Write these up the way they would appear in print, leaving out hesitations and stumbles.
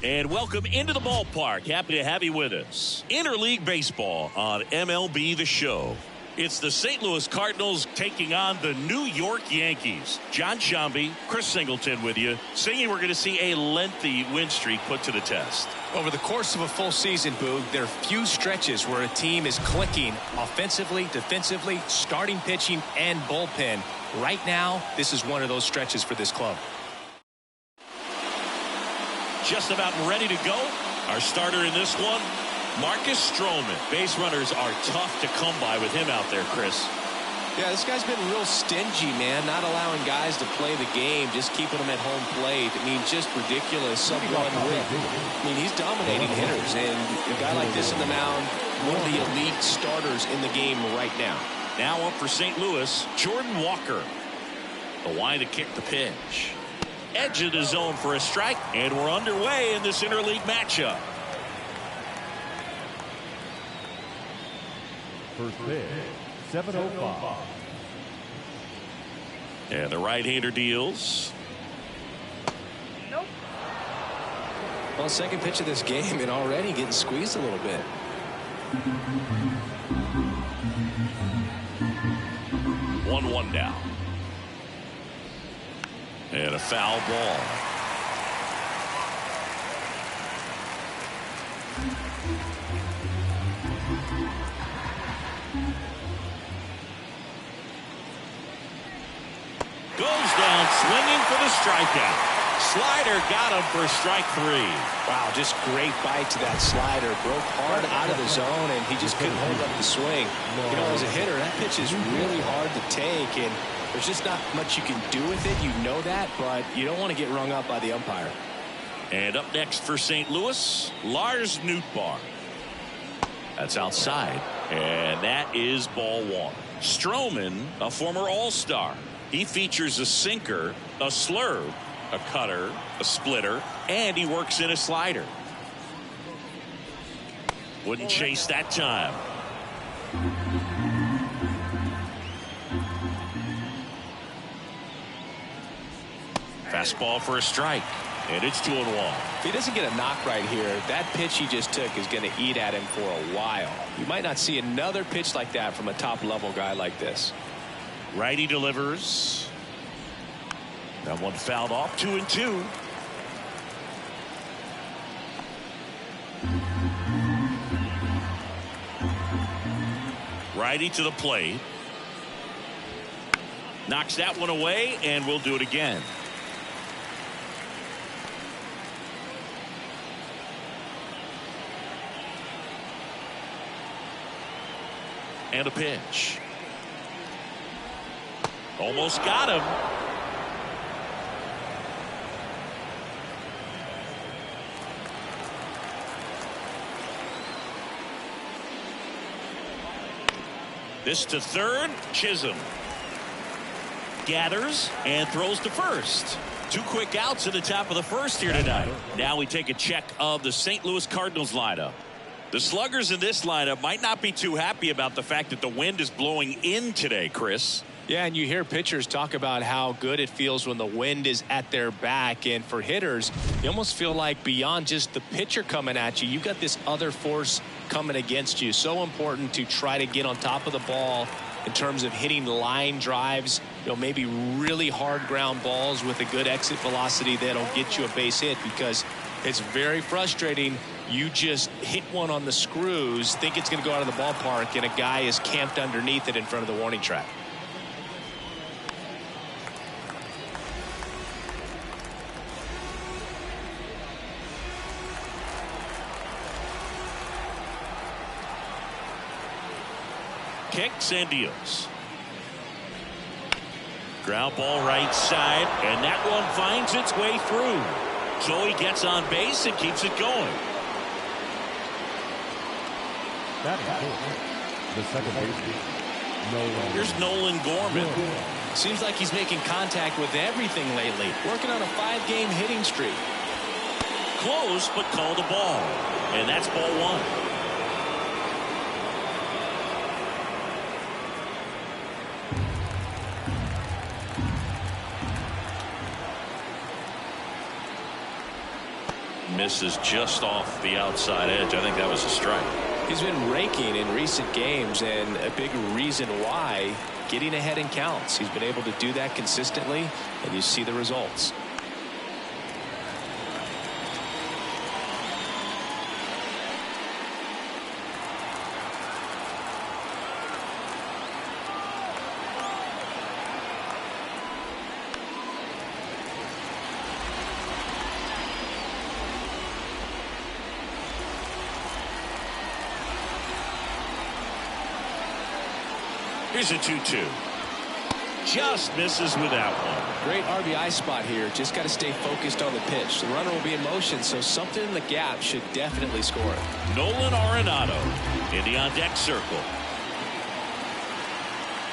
And welcome into the ballpark. Happy to have you with us. Interleague Baseball on MLB The Show. It's the St. Louis Cardinals taking on the New York Yankees. John Shambi, Chris Singleton with you. Singing, we're going to see a lengthy win streak put to the test. Over the course of a full season, Boog, there are few stretches where a team is clicking offensively, defensively, starting pitching, and bullpen. Right now, this is one of those stretches for this club. Just about ready to go. Our starter in this one, Marcus Stroman. Base runners are tough to come by with him out there, Chris. Yeah, this guy's been real stingy, man. Not allowing guys to play the game, just keeping them at home plate. I mean, just ridiculous. Sub-1 whip. I mean, he's dominating hitters, and a guy like this in the mound, one of the elite starters in the game right now. Now up for St. Louis, Jordan Walker. The line to kick the pitch. Edge of the zone for a strike, and we're underway in this interleague matchup. First pitch, 7:05. And the right-hander deals. Nope. Well, second pitch of this game, and already getting squeezed a little bit. 1-1 now. And a foul ball. Goes down swinging for the strikeout. Slider got him for strike 3. Wow, just great bite to that slider. Broke hard out of the zone, and he just couldn't hold up the swing. You know, as a hitter, that pitch is really hard to take, and there's just not much you can do with it. You know that, but you don't want to get rung up by the umpire. And up next for St. Louis, Lars Nootbaar. That's outside, and that is ball 1. Stroman, a former All-Star. He features a sinker, a slurve, a cutter, a splitter, and he works in a slider. Wouldn't chase that time. Fastball for a strike, and it's 2-1. If he doesn't get a knock right here, that pitch he just took is going to eat at him for a while. You might not see another pitch like that from a top-level guy like this. Righty delivers. That one fouled off. 2-2. Righty to the plate. Knocks that one away, and we'll do it again. And a pitch. Almost got him. This to third. Chisholm gathers and throws to first. 2 quick outs at the top of the first here tonight. Now we take a check of the St. Louis Cardinals lineup. The sluggers in this lineup might not be too happy about the fact that the wind is blowing in today, Chris. Yeah, and you hear pitchers talk about how good it feels when the wind is at their back. And for hitters, you almost feel like beyond just the pitcher coming at you, you've got this other force coming against you. So important to try to get on top of the ball in terms of hitting line drives, you know, maybe really hard ground balls with a good exit velocity that'll get you a base hit, because it's very frustrating. You just hit one on the screws, think it's going to go out of the ballpark, and a guy is camped underneath it in front of the warning track. Kicks and deals. Ground ball right side, and that one finds its way through. So he gets on base and keeps it going. That is the second baseman. Here's Nolan Gorman. Seems like he's making contact with everything lately. Working on a 5-game hitting streak. Close, but called a ball. And that's ball 1. misses just off the outside edge. I think that was a strike. He's been raking in recent games, and a big reason why, getting ahead in counts. He's been able to do that consistently, and you see the results. Here's a 2-2. Just misses with that one. Great RBI spot here. Just got to stay focused on the pitch. The runner will be in motion, so something in the gap should definitely score. Nolan Arenado in the on-deck circle.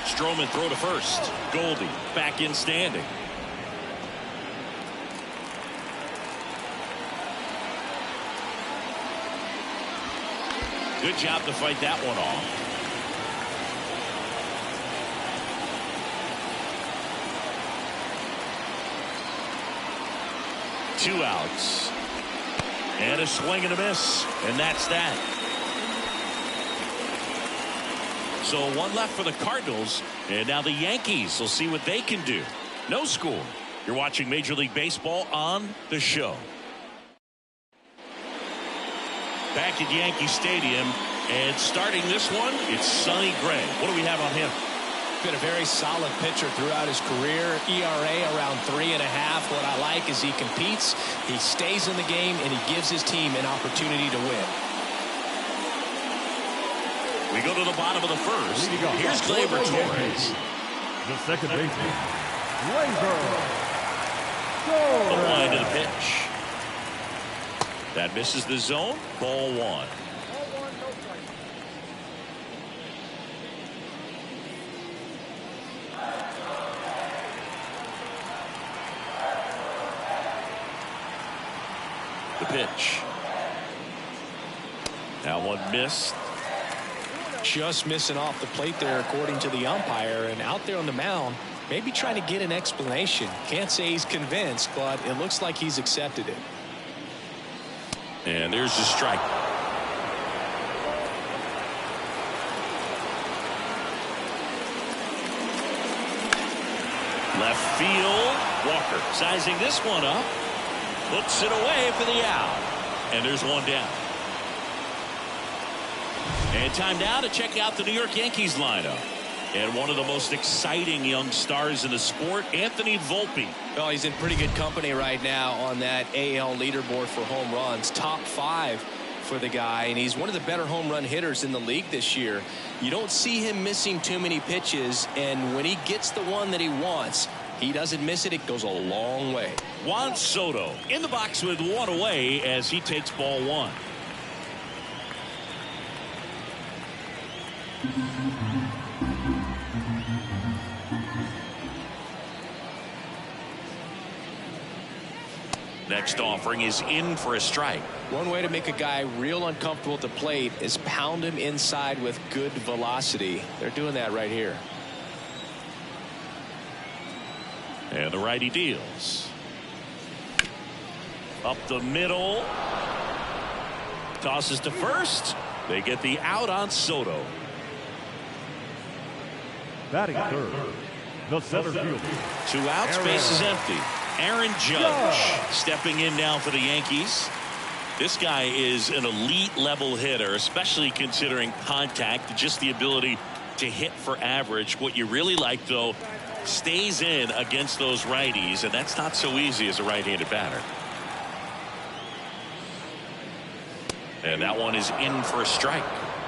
Stroman throw to first. Goldie back in standing. Good job to fight that one off. Two outs. And a swing and a miss. And that's that. So one left for the Cardinals. And now the Yankees will see what they can do. No score. You're watching Major League Baseball on the show. Back at Yankee Stadium. And starting this one, it's Sonny Gray. What do we have on him? Been a very solid pitcher throughout his career. ERA around 3.5. What I like is he competes, he stays in the game, and he gives his team an opportunity to win. We go to the bottom of the first. Here's Gleyber Torres. The second baseman, Gleyber. The line to the pitch. That misses the zone. Ball one. The pitch. Now one missed. Just missing off the plate there, according to the umpire, and out there on the mound, maybe trying to get an explanation. Can't say he's convinced, but it looks like he's accepted it. And there's the strike. Left field. Walker sizing this one up. Puts it away for the out. And there's one down. And time now to check out the New York Yankees lineup. And one of the most exciting young stars in the sport, Anthony Volpe. Well, he's in pretty good company right now on that AL leaderboard for home runs. Top 5 for the guy, and he's one of the better home run hitters in the league this year. You don't see him missing too many pitches, and when he gets the one that he wants, he doesn't miss it. It goes a long way. Juan Soto in the box with one away as he takes ball one. Next offering is in for a strike. One way to make a guy real uncomfortable at the plate is pound him inside with good velocity. They're doing that right here. And the righty deals. Up the middle. Tosses to first. They get the out on Soto. Batting third, the center fielder. 2 outs, base is empty. Aaron Judge stepping in now for the Yankees. This guy is an elite level hitter, especially considering contact, just the ability to hit for average. What you really like, though, stays in against those righties, and that's not so easy as a right-handed batter. And that one is in for a strike.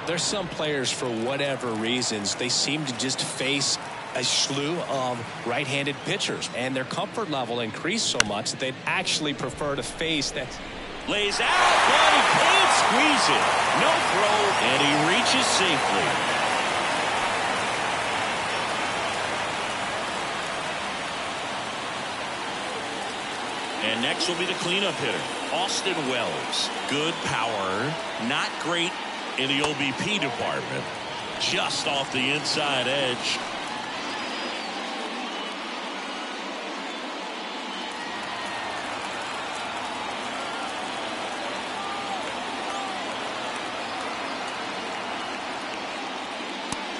There's some players, for whatever reasons, they seem to just face a slew of right-handed pitchers, and their comfort level increased so much that they'd actually prefer to face that. Lays out, but he can't squeeze it. No throw, and he reaches safely. And next will be the cleanup hitter, Austin Wells. Good power, not great in the OBP department. Just off the inside edge.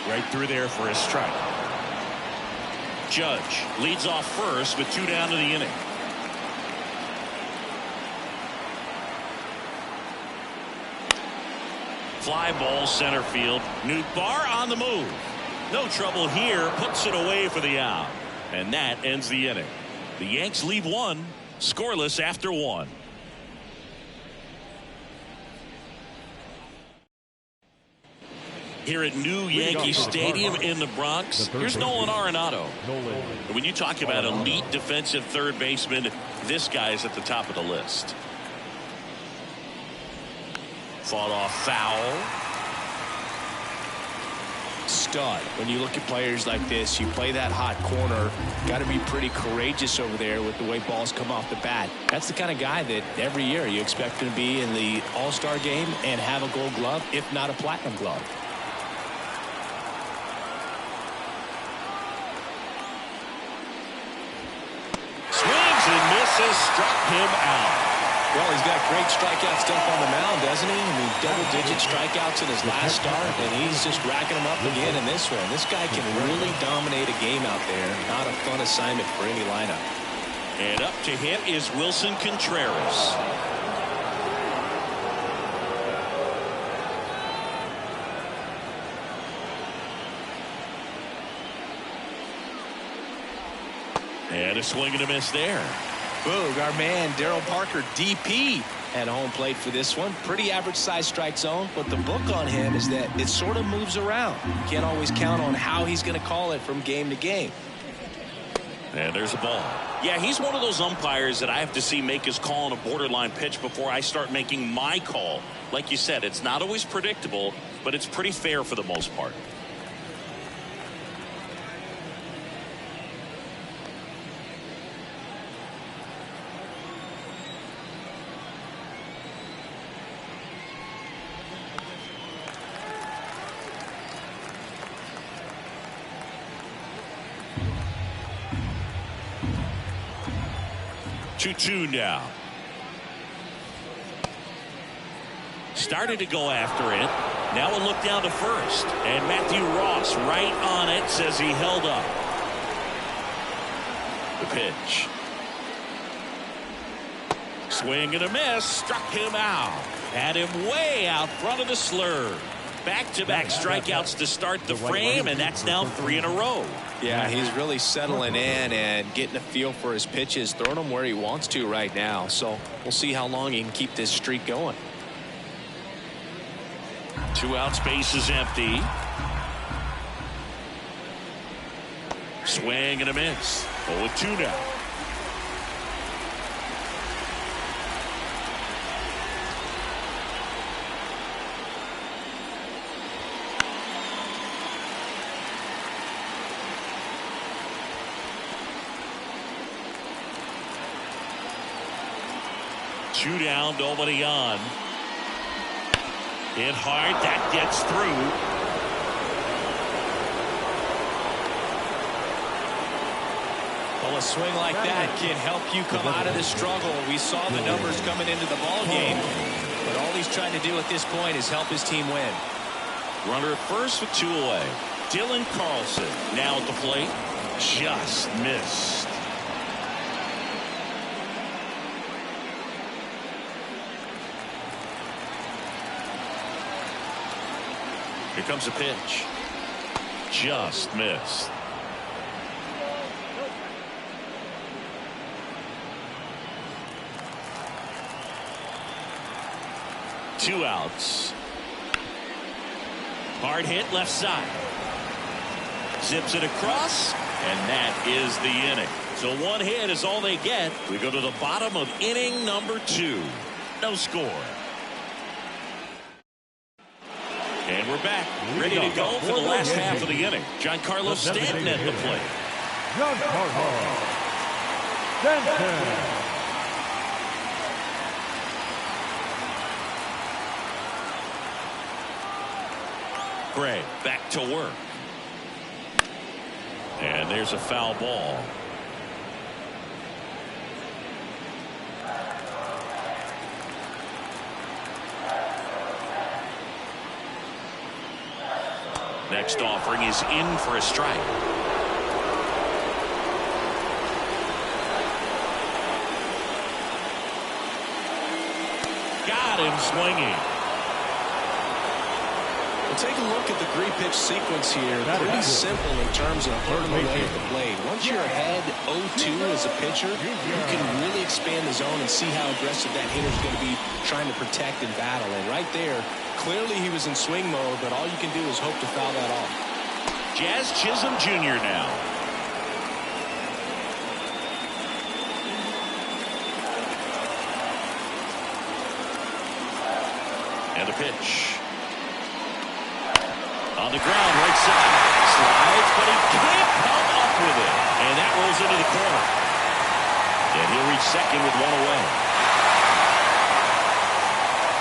Right through there for a strike. Judge leads off first with 2 down to the inning. Fly ball center field. Nootbaar on the move. No trouble here. Puts it away for the out. And that ends the inning. The Yanks leave 1 scoreless after 1. Here at New Yankee Stadium in the Bronx, here's Nolan Arenado. When you talk about elite defensive third baseman, this guy's at the top of the list. Fought off foul. Stud. When you look at players like this, you play that hot corner, got to be pretty courageous over there with the way balls come off the bat. That's the kind of guy that every year you expect him to be in the All-Star game and have a Gold Glove, if not a Platinum Glove. Swings and misses, struck him out. Well, he's got great strikeout stuff on the mound, doesn't he? I mean, double-digit strikeouts in his last start, and he's just racking them up again in this one. This guy can really dominate a game out there. Not a fun assignment for any lineup. And up to hit is Wilson Contreras. And a swing and a miss there. Boog, our man Daryl Parker, DP, at home plate for this one. Pretty average size strike zone, but the book on him is that it sort of moves around. You can't always count on how he's going to call it from game to game. And there's a ball. Yeah, he's one of those umpires that I have to see make his call on a borderline pitch before I start making my call. Like you said, it's not always predictable, but it's pretty fair for the most part. Two now. Started to go after it. Now a look down to first. And Matthew Ross right on it, says he held up. The pitch. Swing and a miss. Struck him out. Had him way out front of the slur. Back-to-back strikeouts to start the frame, and that's now 3 in a row. Yeah, he's really settling in and getting a feel for his pitches, throwing them where he wants to right now. So we'll see how long he can keep this streak going. 2 outs, base is empty. Swing and a miss. 0-2 now. Two down, nobody on. Hit hard, that gets through. Well, a swing like that can help you come out of the struggle. We saw the numbers coming into the ball game, but all he's trying to do at this point is help his team win. Runner at first with 2 away. Dylan Carlson now at the plate. Just missed. Here comes a pitch. Just missed. Two outs. Hard hit left side. Zips it across, and that is the inning. So 1 hit is all they get. We go to the bottom of inning number 2. No score. And we're back, ready to go for the last half of the inning. Giancarlo Stanton at the plate. Giancarlo Stanton. Gray back to work. And there's a foul ball. Next offering is in for a strike. Got him swinging. Well, take a look at the 3-pitch sequence here. Pretty simple in terms of putting them away at the plate. Once you're ahead 0-2 as a pitcher, you can really expand the zone and see how aggressive that hitter is going to be trying to protect and battle. And right there, clearly he was in swing mode, but all you can do is hope to foul that off. Jazz Chisholm Jr. now. And a pitch. On the ground, right side. Slides, but he can't come up with it. And that rolls into the corner. And he'll reach second with one away.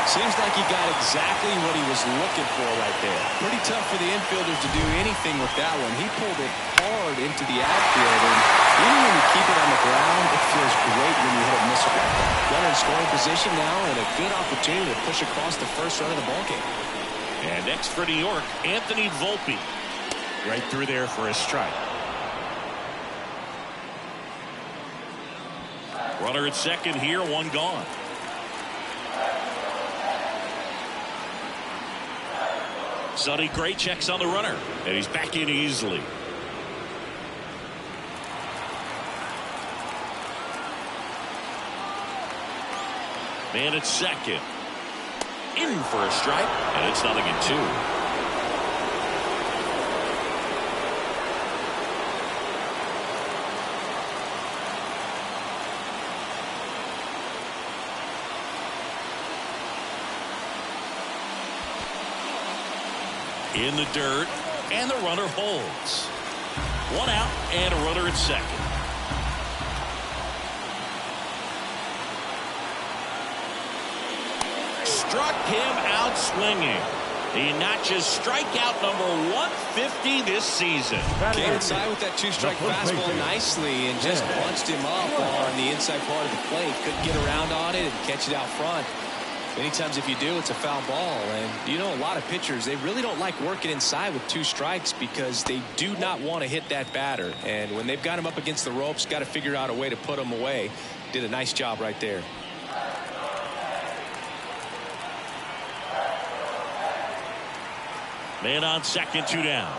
Seems like he got exactly what he was looking for right there. Pretty tough for the infielders to do anything with that one. He pulled it hard into the outfield, and even when you keep it on the ground, it feels great when you hit a missile like that. Runner in scoring position now, and a good opportunity to push across the first run of the ballgame. And next for New York, Anthony Volpe. Right through there for a strike. Runner at second here, one gone. Sonny Gray checks on the runner, and he's back in easily. Man at second. In for a strike, and it's 0-2. In the dirt, and the runner holds. One out, and a runner at second. Struck him out swinging. He notches strikeout number 150 this season. Came inside with that two-strike fastball nicely and just punched him up on the inside part of the plate. Couldn't get around on it and catch it out front. Many times if you do, it's a foul ball. And you know, a lot of pitchers, they really don't like working inside with 2 strikes because they do not want to hit that batter. And when they've got him up against the ropes, got to figure out a way to put him away. Did a nice job right there. Man on second, 2 down.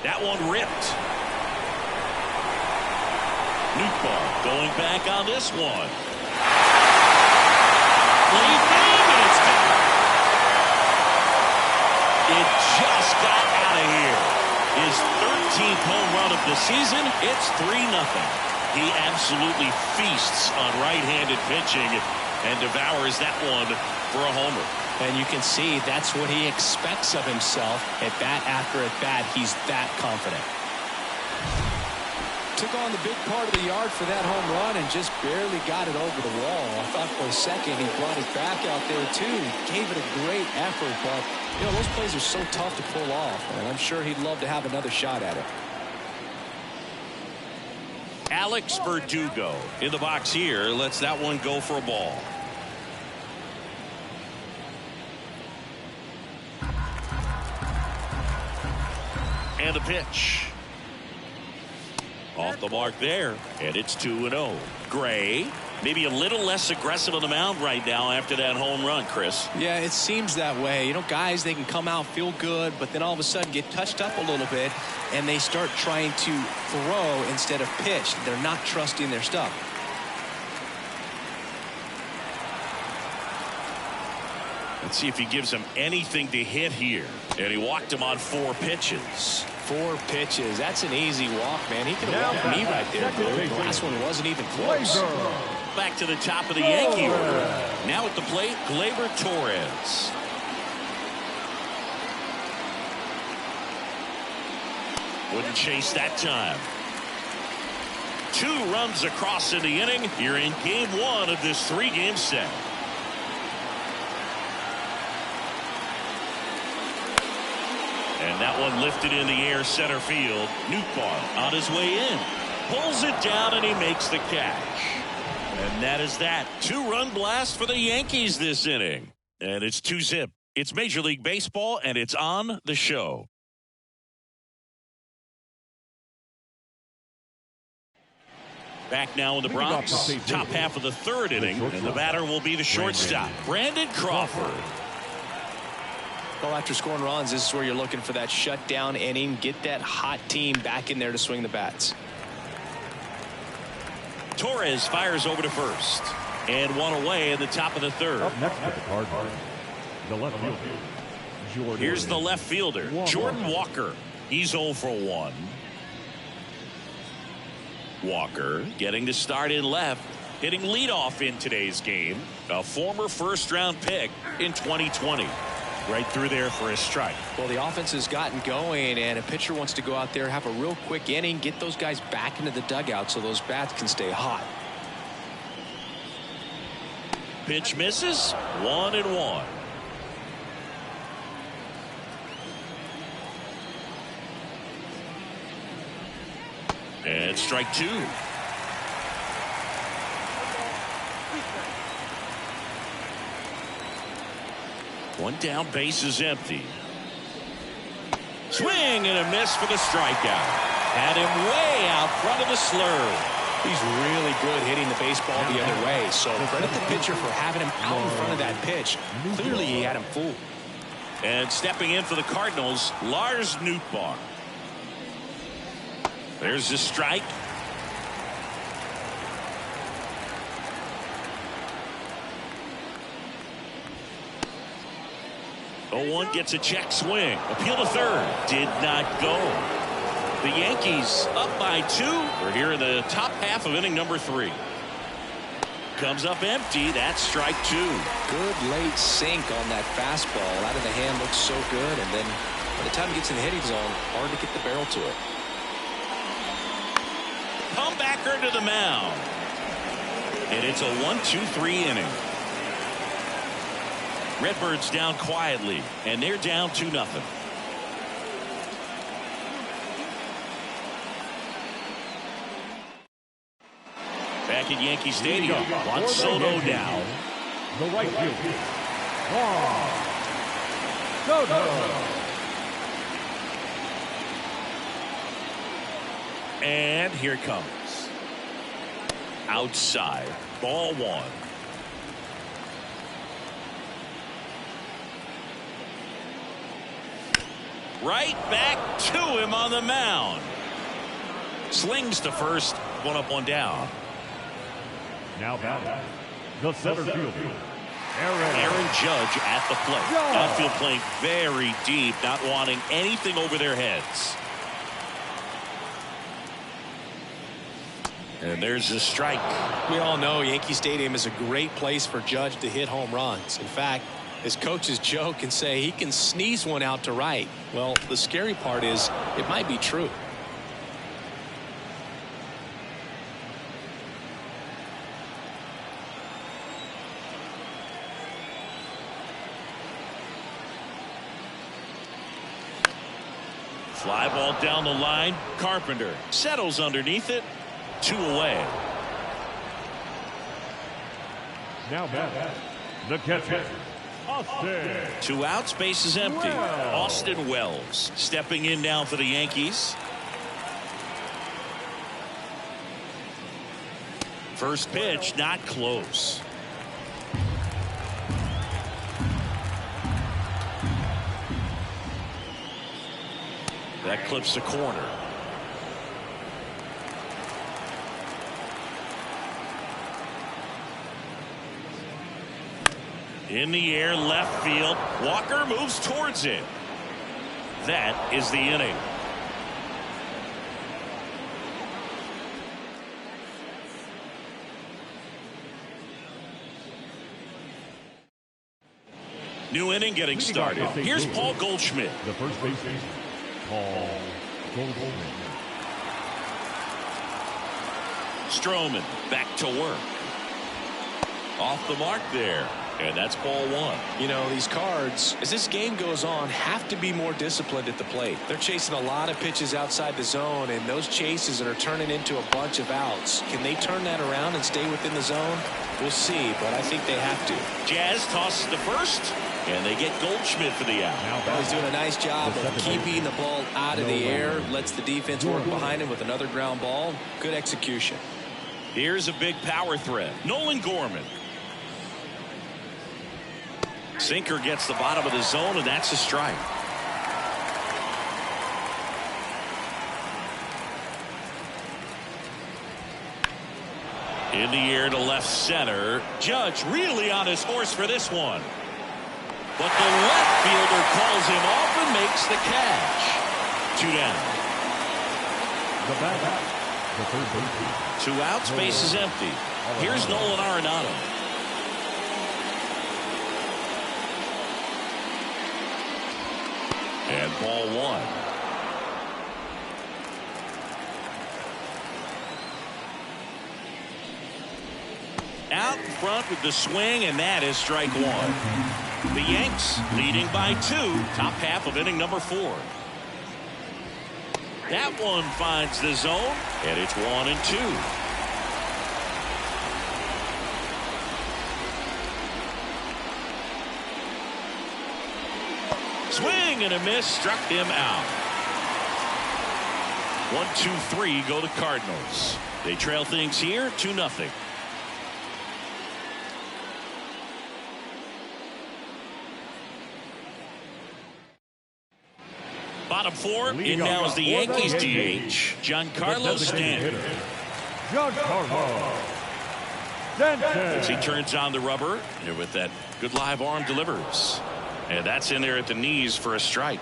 That one ripped. Newtbar going back on this one. Leaping, and it's gone. It just got out of here. His 13th home run of the season. It's 3-0. He absolutely feasts on right-handed pitching and devours that one for a homer. And you can see that's what he expects of himself at bat after at bat. He's that confident. Took on the big part of the yard for that home run and just barely got it over the wall. I thought for a second he brought it back out there too. Gave it a great effort, but you know, those plays are so tough to pull off, and I'm sure he'd love to have another shot at it. Alex Verdugo in the box here lets that one go for a ball. And a pitch. Off the mark there, and it's 2-0. Gray, maybe a little less aggressive on the mound right now after that home run, Chris. Yeah, it seems that way. You know, guys, they can come out, feel good, but then all of a sudden get touched up a little bit, and they start trying to throw instead of pitch. They're not trusting their stuff. Let's see if he gives him anything to hit here. And he walked him on 4 pitches. 4 pitches. That's an easy walk, man. He could have walked me right there, dude. The last one wasn't even close. Back to the top of the Yankee order. Now at the plate, Gleyber Torres. Wouldn't chase that time. 2 runs across in the inning. You're in game 1 of this 3-game set. And that one lifted in the air center field. Newtbar on his way in. Pulls it down and he makes the catch. And that is that. 2-run blast for the Yankees this inning. And it's 2-zip. It's Major League Baseball and it's on the show. Back now in the Bronx, top half of the third inning, and the batter will be the shortstop, Brandon Crawford. Well, after scoring runs, this is where you're looking for that shutdown inning. Get that hot team back in there to swing the bats. Torres fires over to first, and one away in the top of the third. Up next for the Cardinals, the left fielder, Jordan. Here's the left fielder, Jordan Walker. He's 0 for 1. Walker getting to start in left, hitting leadoff in today's game. A former first-round pick in 2020. Right through there for a strike. Well, the offense has gotten going, and a pitcher wants to go out there, have a real quick inning, get those guys back into the dugout so those bats can stay hot. Pitch misses. 1-1. And strike 2. One down, base is empty. Swing and a miss for the strikeout. Had him way out front of the slurve. He's really good hitting the baseball the other way, so credit the pitcher for having him out in front of that pitch. Clearly he had him fooled. And stepping in for the Cardinals, Lars Nootbaar. There's the strike. 0-1 gets a check swing. Appeal to third. Did not go. The Yankees up by 2. We're here in the top half of inning number 3. Comes up empty. That's strike 2. Good late sink on that fastball. Out of the hand looks so good, and then by the time it gets in the hitting zone, hard to get the barrel to it. Comebacker to the mound. And it's a 1-2-3 inning. Redbirds down quietly, and they're down 2-0. Back at Yankee Stadium, Juan Soto now. The right fielder, Juan Soto. And here it comes. Outside, ball 1. Right back to him on the mound. Slings to first, 1 up, 1 down. Now batting, the center fielder, Aaron Judge at the plate. Outfield playing very deep, not wanting anything over their heads. And there's the strike. We all know Yankee Stadium is a great place for Judge to hit home runs. In fact, his coaches joke and say he can sneeze one out to right. Well, the scary part is it might be true. Fly ball down the line. Carpenter settles underneath it. 2 away. now batting, the catcher, Austin. 2 outs, base is empty. Wells. Austin Wells stepping in now for the Yankees. First pitch not close. That clips the corner. In the air, left field. Walker moves towards it. That is the inning. New inning getting started. Here's Paul Goldschmidt. The first baseman, Paul Goldschmidt. Stroman back to work. Off the mark there. And that's ball 1. You know, these Cards, as this game goes on, have to be more disciplined at the plate. They're chasing a lot of pitches outside the zone, and those chases are turning into a bunch of outs. Can they turn that around and stay within the zone? We'll see, but I think they have to. Jazz tosses to first, and they get Goldschmidt for the out. Well, he's doing a nice job of keeping the ball out of the air, lets the defense work behind him with another ground ball. Good execution. Here's a big power threat. Nolan Gorman. Sinker gets the bottom of the zone, and that's a strike. In the air to left center. Judge really on his horse for this one. But the left fielder calls him off and makes the catch. 2 down. The batter, the third baseman. 2 outs, base is empty. Here's Nolan Arenado. And ball 1. Out in front with the swing, and that is strike 1. The Yanks leading by 2, top half of inning number 4. That one finds the zone, and it's 1-2. Swing and a miss, struck him out. 1-2-3 go the Cardinals. They trail things here 2-0. Bottom 4, in now is the Yankees DH, Giancarlo Stanton. Giancarlo Stanton. As he turns on the rubber, and with that good live arm delivers. And that's in there at the knees for a strike.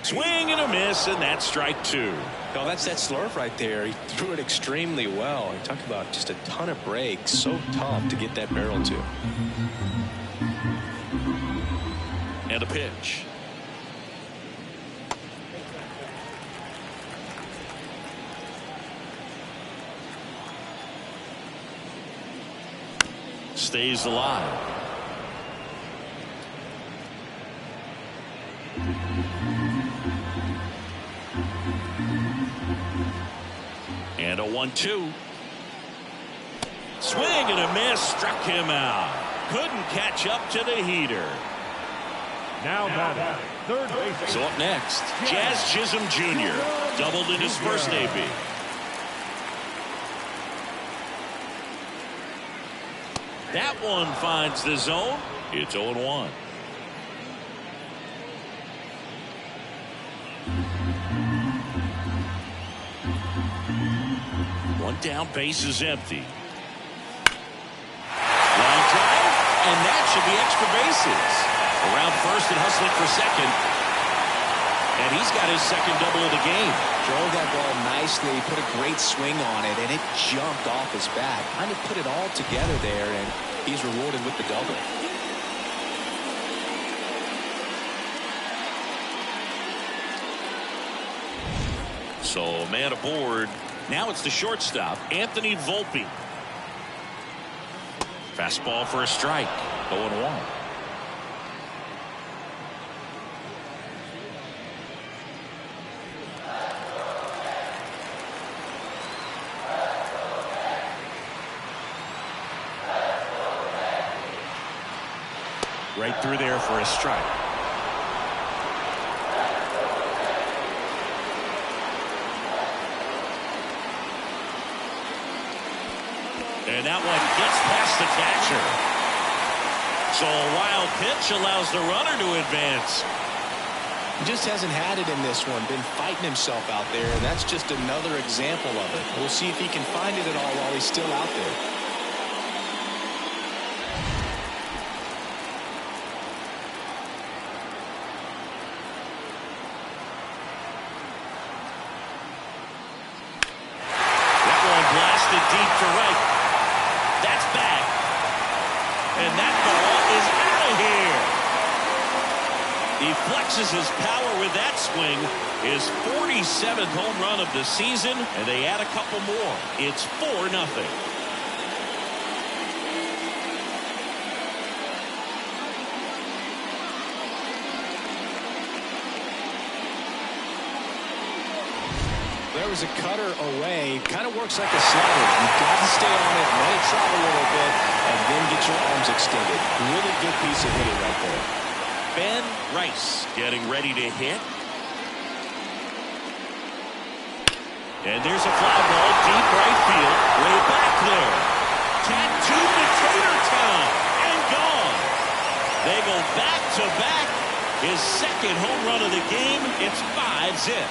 Swing and a miss, and that's strike 2. No, that's that slurve right there. He threw it extremely well. You talk about just a ton of breaks. So tough to get that barrel to. And a pitch. Stays alive. And a 1-2. Swing and a miss, struck him out. Couldn't catch up to the heater. Now batting, third baseman. So up next, Jazz Chisholm Jr. doubled in his first AB. That one finds the zone. It's 0-1. One down, base is empty. Line drive, and that should be extra bases. Around first and hustling for second. And he's got his second double of the game. Drove that ball nicely, put a great swing on it, and it jumped off his bat. Kind of put it all together there, and he's rewarded with the double. So man aboard. Now it's the shortstop, Anthony Volpe. Fastball for a strike. 0-1. Right through there for a strike. And that one gets past the catcher. So a wild pitch allows the runner to advance. He just hasn't had it in this one. Been fighting himself out there, and that's just another example of it. We'll see if he can find it at all while he's still out there. That one blasted deep to right. That's back. And that ball is out of here. He flexes his power with that swing. His 47th home run of the season, and they add a couple more. It's 4-0. There was a cutter away. Kind of works like a slider. You've got to stay on it, let it travel a little bit, and then get your arms extended. Really good piece of hitting right there. Ben Rice getting ready to hit. And there's a fly ball deep right field. Way back there. Tattooed to Tater Town and gone. They go back to back. His second home run of the game. It's 5-zip.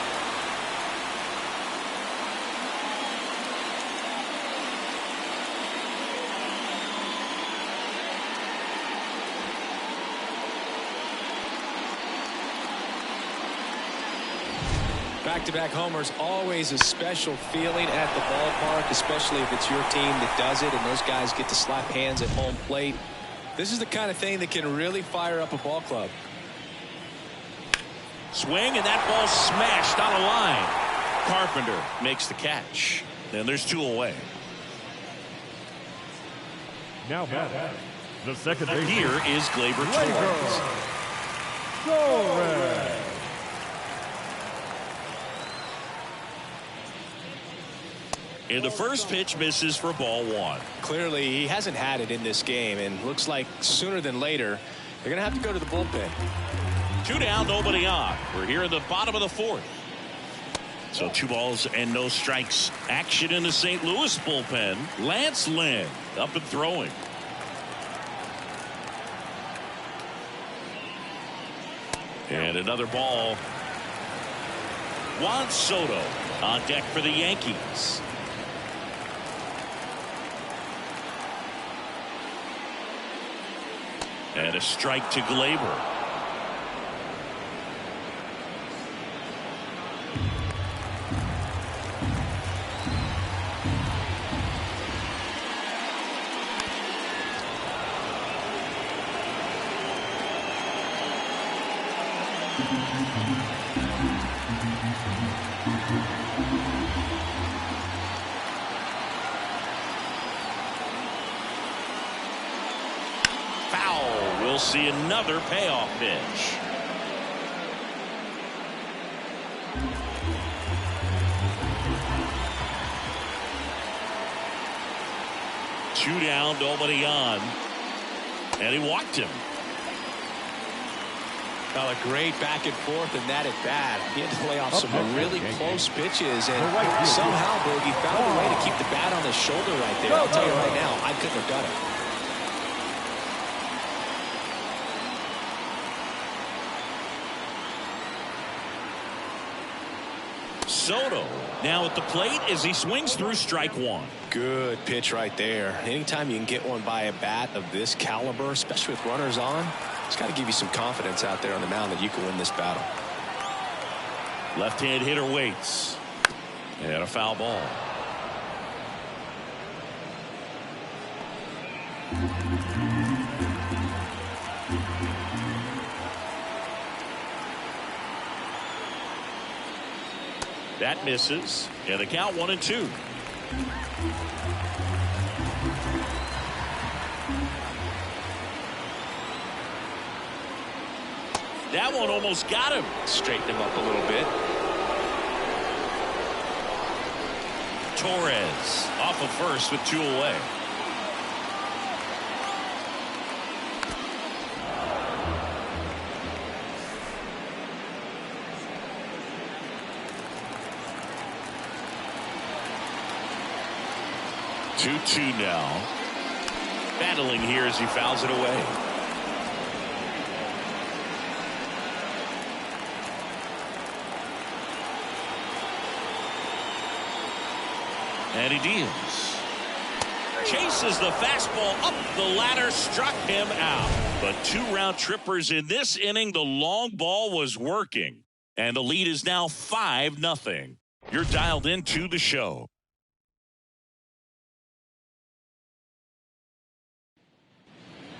Back-to-back homers, always a special feeling at the ballpark, especially if it's your team that does it and those guys get to slap hands at home plate. This is the kind of thing that can really fire up a ball club. Swing, and that ball smashed on a line. Carpenter makes the catch. And there's 2 away. Now back. The second baseman. Here is Gleyber Torres. Torres. And the first pitch misses for ball 1. Clearly, he hasn't had it in this game, and looks like sooner than later, they're going to have to go to the bullpen. 2 down, nobody on. We're here in the bottom of the 4th. So 2 balls and no strikes. Action in the St. Louis bullpen. Lance Lynn up and throwing. And another ball. Juan Soto on deck for the Yankees. And a strike to Gleyber. Foul. We'll see another payoff pitch. Two down, nobody on. And he walked him. Well, a great back and forth, and that at bat. He had to lay off some really close pitches, and somehow Bogey found a way to keep the bat on his shoulder right there. I'll tell you right now, I couldn't have done it. Soto now at the plate as he swings through strike 1. Good pitch right there. Anytime you can get one by a bat of this caliber, especially with runners on, it's got to give you some confidence out there on the mound that you can win this battle. Left-hand hitter waits. And a foul ball. That misses. And the count 1-2. That one almost got him. Straighten him up a little bit. Torres off of first with 2 away. Two now. Battling here as he fouls it away. And he deals. Chases the fastball up the ladder, struck him out. But 2 round trippers in this inning. The long ball was working. And the lead is now 5-0. You're dialed into the show.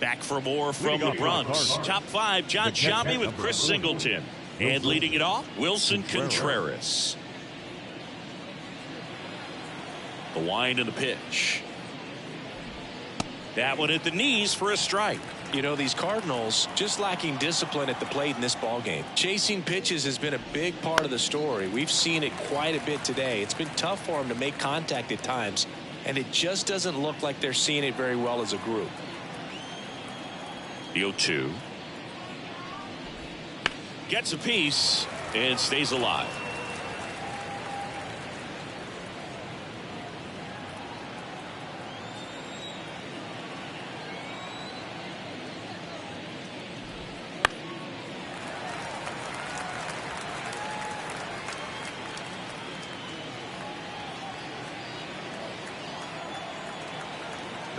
Back for more from the Bronx. Top 5, John Sciambi with Chris Singleton. And leading it off, Wilson Contreras. The wind and the pitch. That one at the knees for a strike. You know, these Cardinals just lacking discipline at the plate in this ballgame. Chasing pitches has been a big part of the story. We've seen it quite a bit today. It's been tough for them to make contact at times, and it just doesn't look like they're seeing it very well as a group. The 0-2. Gets a piece and stays alive.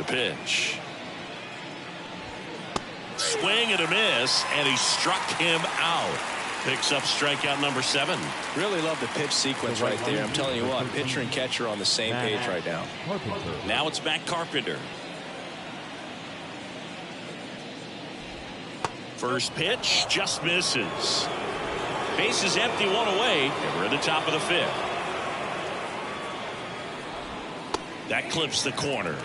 The pitch. Swing and a miss, and he struck him out. Picks up strikeout number 7. Really love the pitch sequence right there. I'm telling you what, pitcher and catcher on the same page right now. Now it's Matt Carpenter. First pitch just misses. Base is empty, 1 away, and we're at the top of the 5th. That clips the corner.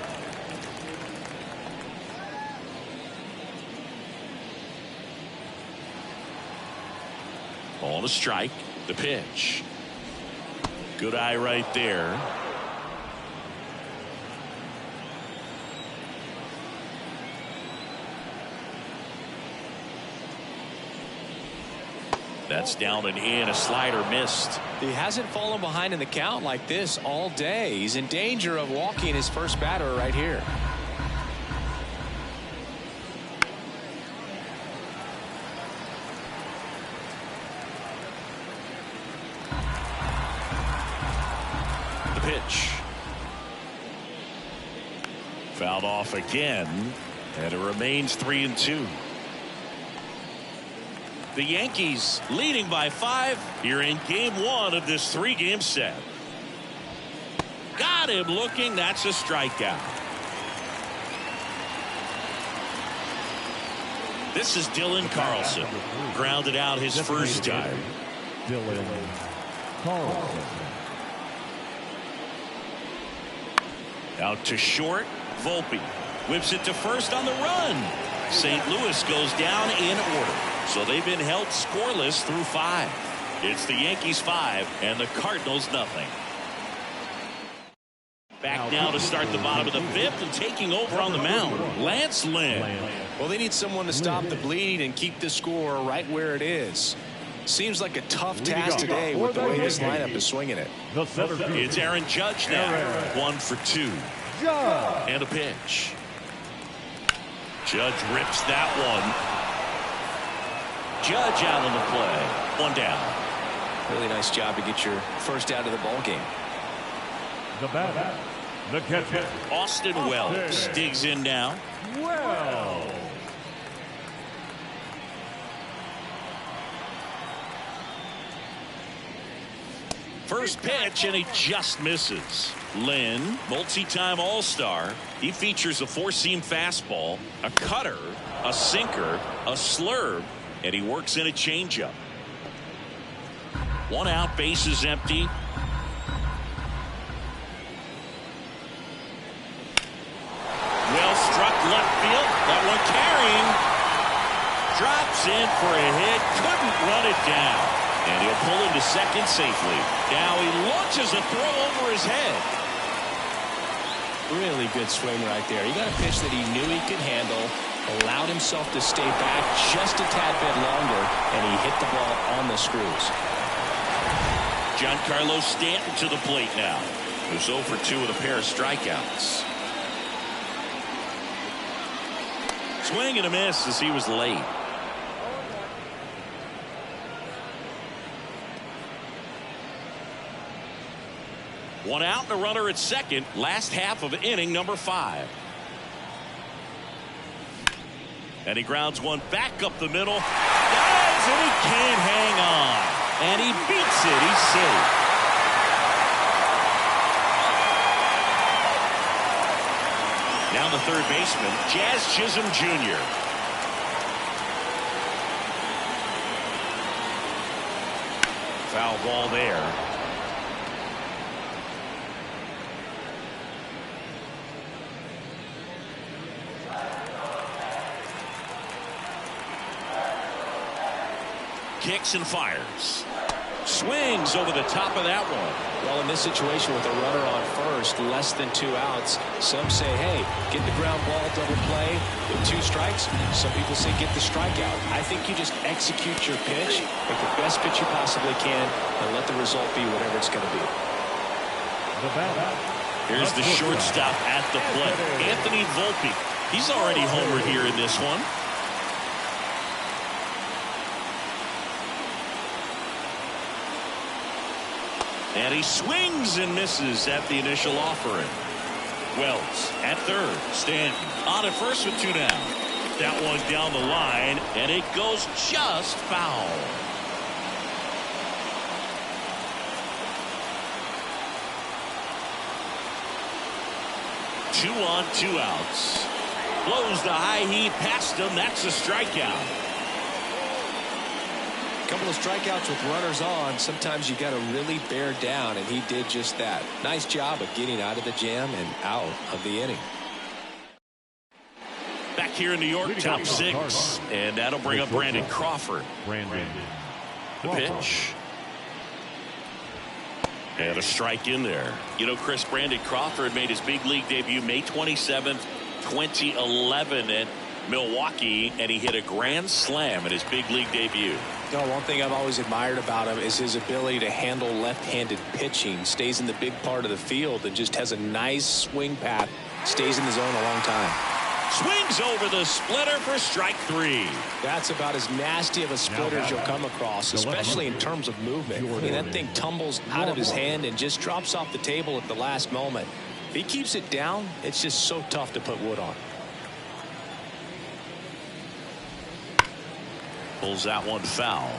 On a strike. The pitch. Good eye right there. That's down and in. A slider missed. He hasn't fallen behind in the count like this all day. He's in danger of walking his first batter right here. The pitch. Fouled off again, and it remains 3-2. The Yankees leading by 5 here in game 1 of this 3-game set. Got him looking. That's a strikeout. This is Dylan Carlson. Grounded out his first time. Dylan Carlson. Out to short. Volpe whips it to first on the run. St. Louis goes down in order. So they've been held scoreless through 5. It's the Yankees 5 and the Cardinals nothing. Back now to start the bottom of the 5th and taking over on the mound, Lance Lynn. Well, they need someone to stop the bleed and keep the score right where it is. Seems like a tough task today with the way this lineup is swinging it. It's Aaron Judge now. 1 for 2. And a pitch. Judge rips that one. Judge out on the play. 1 down. Really nice job to get your first out of the ball game. The batter, the catcher, Austin Wells digs in now. Wells. First pitch, and he just misses. Lynn, multi-time All-Star. He features a 4-seam fastball, a cutter, a sinker, a slurve, and he works in a changeup. 1 out, bases empty. Well struck left field. That one carrying. Drops in for a hit. Couldn't run it down. And he'll pull into second safely. Now he launches a throw over his head. Really good swing right there. He got a pitch that he knew he could handle, allowed himself to stay back just a tad bit longer, and he hit the ball on the screws. Giancarlo Stanton to the plate now. Who's 0 for 2 with a pair of strikeouts. Swing and a miss as he was late. One out and a runner at second. Last half of inning number 5. And he grounds one back up the middle. Dives and he can't hang on. And he beats it. He's safe. Now the third baseman, Jazz Chisholm Jr. Foul ball there. Kicks and fires. Swings over the top of that one. Well, in this situation with a runner on first, less than 2 outs, some say, hey, get the ground ball, double play with 2 strikes. Some people say get the strikeout. I think you just execute your pitch, make the best pitch you possibly can, and let the result be whatever it's going to be. Here's the shortstop at the plate, Anthony Volpe. He's already homered here in this one. And he swings and misses at the initial offering. Wells at third. Stanton on at first with 2 down. That one down the line, and it goes just foul. Two on, 2 outs. Blows the high heat past him. That's a strikeout. A couple of strikeouts with runners on. Sometimes you got to really bear down, and he did just that. Nice job of getting out of the jam and out of the inning. Back here in New York, top 6, and that'll bring up Brandon Crawford. The pitch. And a strike in there. You know, Chris, Brandon Crawford made his big league debut May 27th, 2011 at Milwaukee, and he hit a grand slam in his big league debut. You know, one thing I've always admired about him is his ability to handle left-handed pitching. Stays in the big part of the field and just has a nice swing path. Stays in the zone a long time. Swings over the splitter for strike 3. That's about as nasty of a splitter as you'll come across, especially in terms of movement. I mean, that thing tumbles out of his hand and just drops off the table at the last moment. If he keeps it down, it's just so tough to put wood on. Pulls that one foul.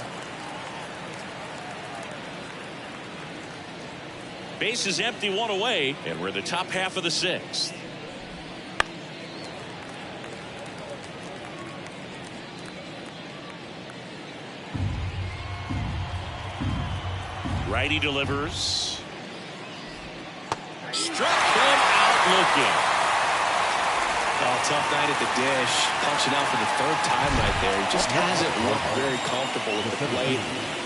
Base is empty, 1 away, and we're in the top half of the 6th. Righty delivers. Struck him out looking. Oh, tough night at the dish. Punching out for the 3rd time right there. He just hasn't looked very comfortable at the plate.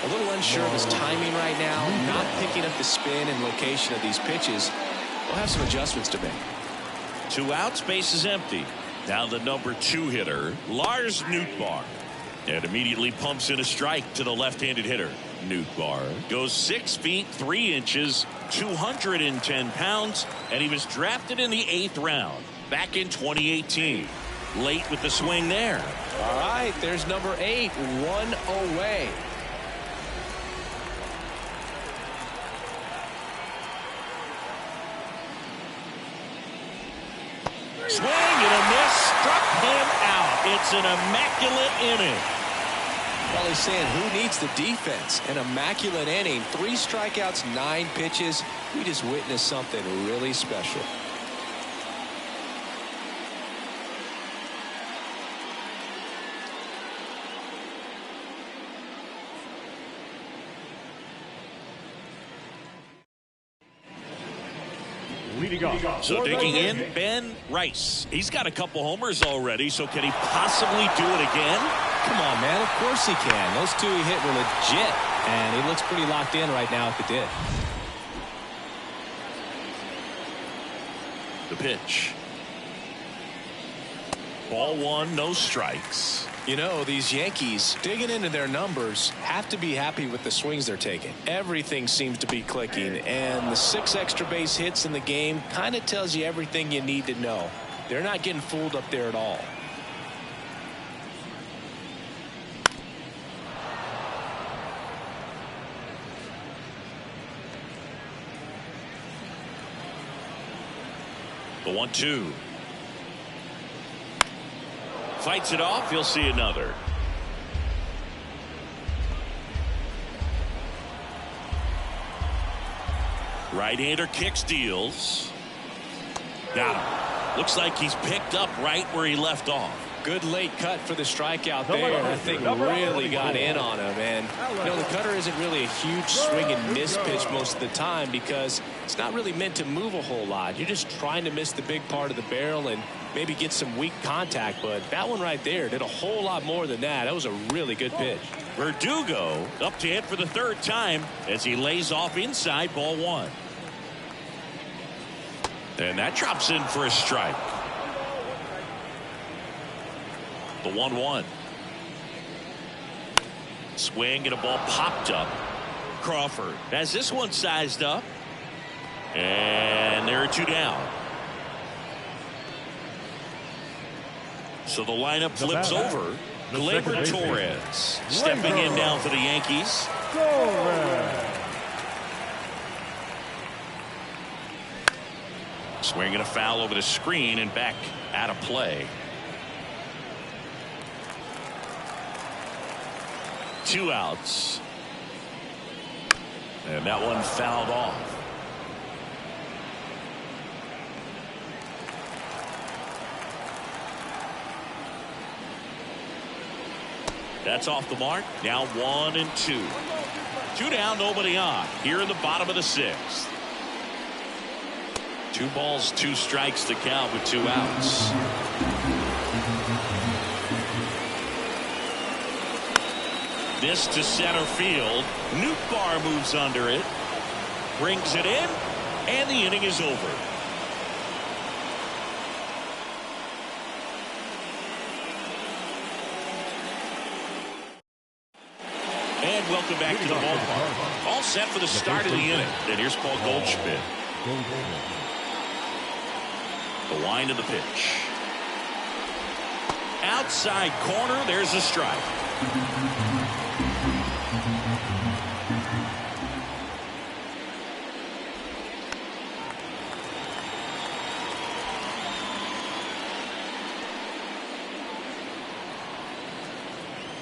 A little unsure of his timing right now. Not picking up the spin and location of these pitches. We'll have some adjustments to make. 2 outs, base is empty. Now the number 2 hitter, Lars Nootbaar. And immediately pumps in a strike to the left-handed hitter. Nootbaar goes 6 feet 3 inches, 210 pounds, and he was drafted in the 8th round back in 2018. Late with the swing there. All right, there's number 8, 1 away. Swing and a miss, struck him out. It's an immaculate inning. Well, he's saying who needs the defense? An immaculate inning, 3 strikeouts, 9 pitches. We just witnessed something really special. So digging in, Ben Rice. He's got a couple homers already, so can he possibly do it again? Come on, man. Of course he can. Those 2 he hit were legit, and he looks pretty locked in right now at the dish. The pitch. Ball 1, no strikes. You know, these Yankees, digging into their numbers, have to be happy with the swings they're taking. Everything seems to be clicking, and the 6 extra base hits in the game kind of tells you everything you need to know. They're not getting fooled up there at all. The 1-2. Fights it off. You'll see another. Right-hander kicks, deals. Got him. Looks like he's picked up right where he left off. Good late cut for the strikeout there. That thing really got in on him. And, you know, the cutter isn't really a huge swing and miss pitch most of the time because it's not really meant to move a whole lot. You're just trying to miss the big part of the barrel and maybe get some weak contact. But that one right there did a whole lot more than that. That was a really good pitch. Verdugo up to hit for the 3rd time as he lays off inside, ball 1. And that drops in for a strike. The 1-1. Swing and a ball popped up. Crawford has this one sized up. And there are 2 down. So the lineup flips over. Gleyber Torres stepping in now for the Yankees. Swinging a foul over the screen and back out of play. 2 outs. And that one fouled off. That's off the mark. Now 1 and 2. 2 down, nobody on. Here in the bottom of the 6th. 2 balls, 2 strikes to count with 2 outs. This to center field. Nootbaar moves under it. Brings it in. And the inning is over. And welcome back to the ballpark. All set for the start of the inning. And here's Paul Goldschmidt. The wind of the pitch. Outside corner. There's a strike.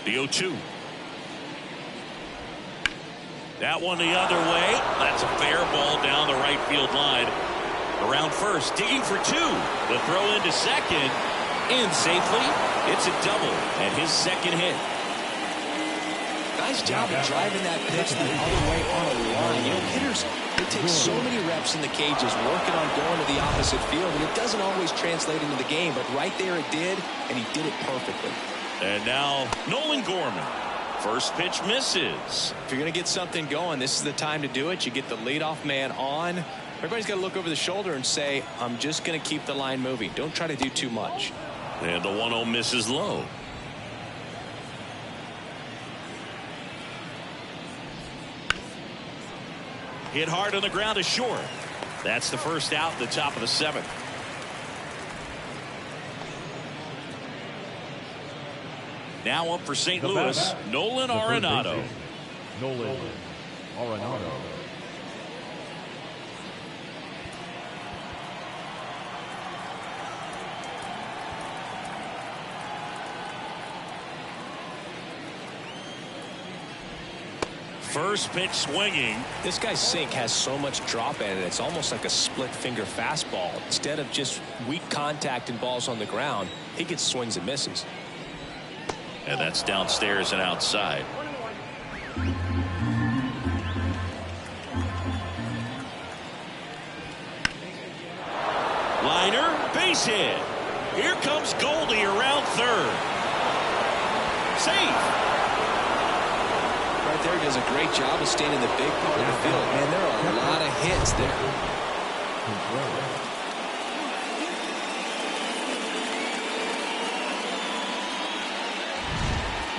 The 0-2. That one the other way. That's a fair ball down the right field line. Around first, digging for 2. The throw into second. In safely. It's a double and his second hit. Nice job of driving that pitch the other way on a line. You know, hitters, they take so many reps in the cages working on going to the opposite field, and it doesn't always translate into the game, but right there it did, and he did it perfectly. And now Nolan Gorman. First pitch misses. If you're going to get something going, this is the time to do it. You get the leadoff man on. Everybody's got to look over the shoulder and say, I'm just going to keep the line moving. Don't try to do too much. And the 1-0 misses low. Hit hard on the ground to short. That's the first out in the top of the 7th. Now up for St. Louis, Nolan Arenado. Nolan Arenado. First pitch swinging. This guy's sink has so much drop in it. It's almost like a split finger fastball. Instead of just weak contact and balls on the ground, he gets swings and misses. And that's downstairs and outside. Liner, base hit. Here comes Goldie around third. Safe. Right there, he does a great job of staying in the big part of the field. Man, there are a lot of hits there.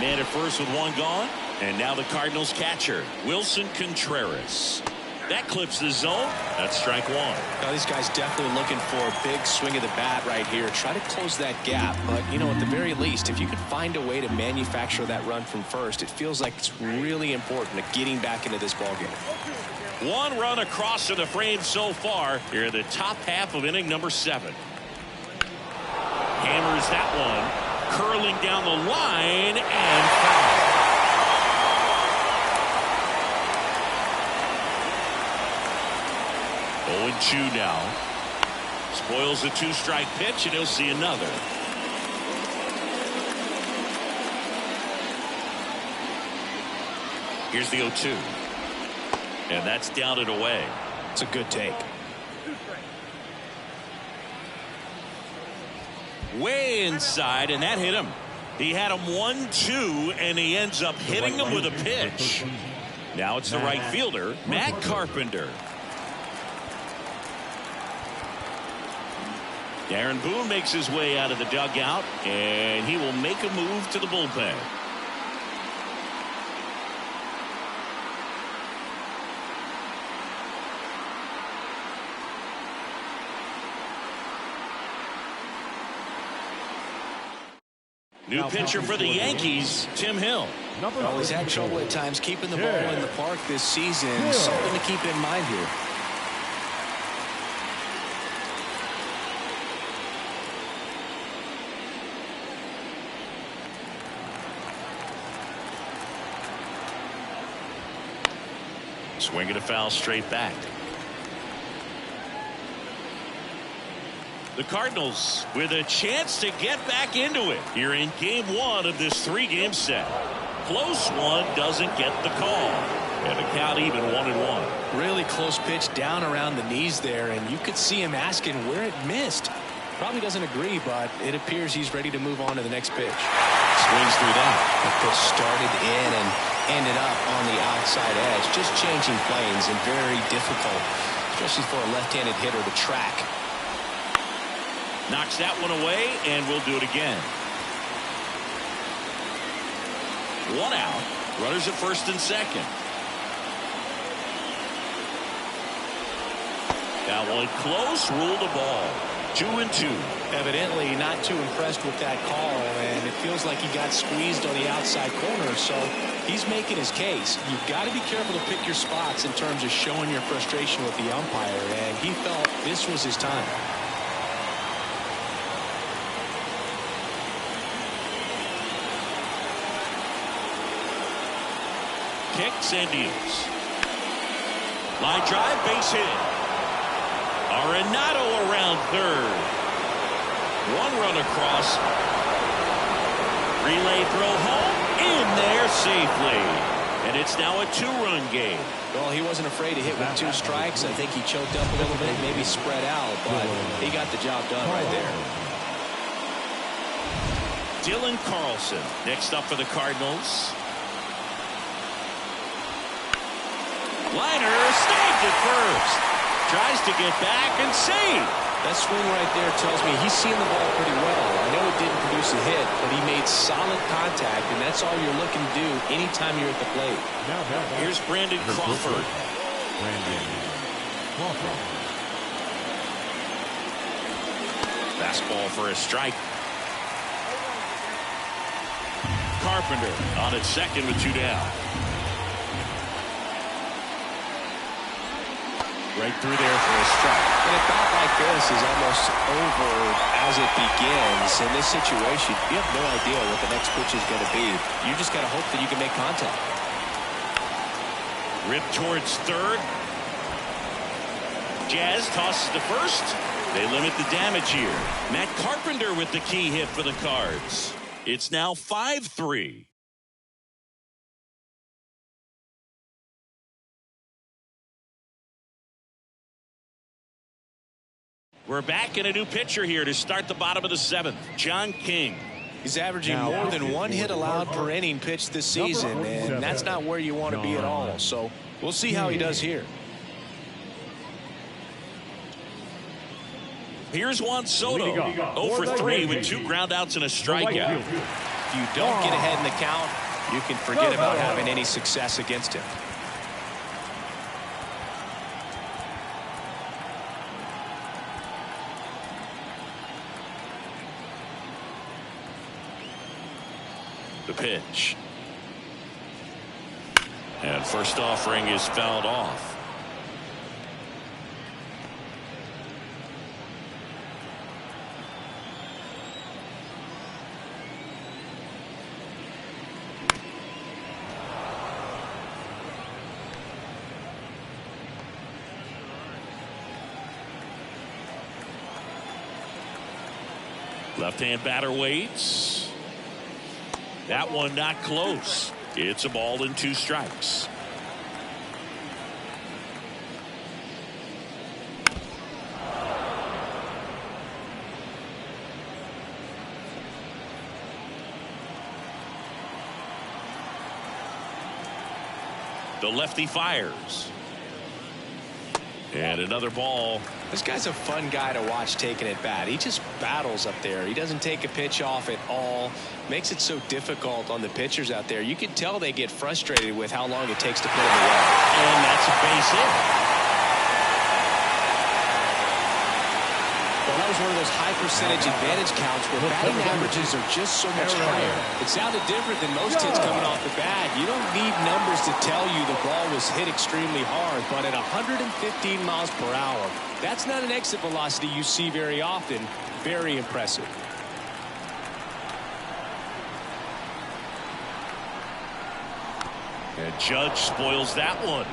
Man at first with 1 gone. And now the Cardinals catcher, Wilson Contreras. That clips the zone. That's strike 1. Now, these guys definitely looking for a big swing of the bat right here. Try to close that gap. But, you know, at the very least, if you could find a way to manufacture that run from first, it feels like it's really important to getting back into this ballgame. 1 run across to the frame so far here in the top half of inning number 7. Hammers that one. Curling down the line and foul. 0-2 now. Spoils the 2-strike pitch, and he'll see another. Here's the 0-2. And that's down and away. It's a good take. Way inside, and that hit him. He had him 1-2, and he ends up hitting him with a pitch. Now it's the right fielder, Matt Carpenter. Darren Boone makes his way out of the dugout, and he will make a move to the bullpen. New pitcher for the Yankees, Tim Hill. Well, he's had trouble at times keeping the ball in the park this season. Something to keep in mind here. Swing and a foul straight back. The Cardinals with a chance to get back into it here in game 1 of this 3-game set. Close one doesn't get the call. And the count even 1-1. Really close pitch down around the knees there, and you could see him asking where it missed. Probably doesn't agree, but it appears he's ready to move on to the next pitch. Swings through that. The pitch started in and ended up on the outside edge. Just changing planes and very difficult, especially for a left-handed hitter to track. Knocks that one away, and we'll do it again. 1 out. Runners at first and second. That one close. Ruled a ball. 2-2. Evidently not too impressed with that call, and it feels like he got squeezed on the outside corner, so he's making his case. You've got to be careful to pick your spots in terms of showing your frustration with the umpire, and he felt this was his time. Kicks and deals. Line drive, base hit. Arenado around third. 1 run across. Relay throw home. In there safely. And it's now a 2-run game. Well, he wasn't afraid to hit with 2 strikes. I think he choked up a little bit, maybe spread out, but he got the job done right there. Dylan Carlson next up for the Cardinals. Liner snagged at first. Tries to get back and save. That swing right there tells me he's seeing the ball pretty well. I know it didn't produce a hit, but he made solid contact, and that's all you're looking to do anytime you're at the plate. Here's Brandon Crawford. Fastball for a strike. Carpenter on at second with 2 down. Right through there for a strike. And a bat like this is almost over as it begins. In this situation, you have no idea what the next pitch is going to be. You just got to hope that you can make contact. Rip towards third. Jazz tosses to first. They limit the damage here. Matt Carpenter with the key hit for the Cards. It's now 5-3. We're back in a new pitcher here to start the bottom of the 7th. John King. He's averaging more than 1 hit allowed per inning pitched this season, and that's not where you want to be at all. So we'll see how he does here. Here's Juan Soto. 0 for 3 with 2 groundouts and a strikeout. If you don't get ahead in the count, you can forget about having any success against him. The pitch. And first offering is fouled off. Left-hand batter waits. That one not close. It's a ball and 2 strikes. The lefty fires. And another ball. This guy's a fun guy to watch taking at bat. He just battles up there. He doesn't take a pitch off at all. Makes it so difficult on the pitchers out there. You can tell they get frustrated with how long it takes to put him away. And that's a base hit. Well, that was one of those high percentage advantage counts where batting averages are just so much higher. It sounded different than most hits coming off the bat. You don't need numbers to tell you the ball was hit extremely hard, but at 115 miles per hour, that's not an exit velocity you see very often. Very impressive. And Judge spoils that one.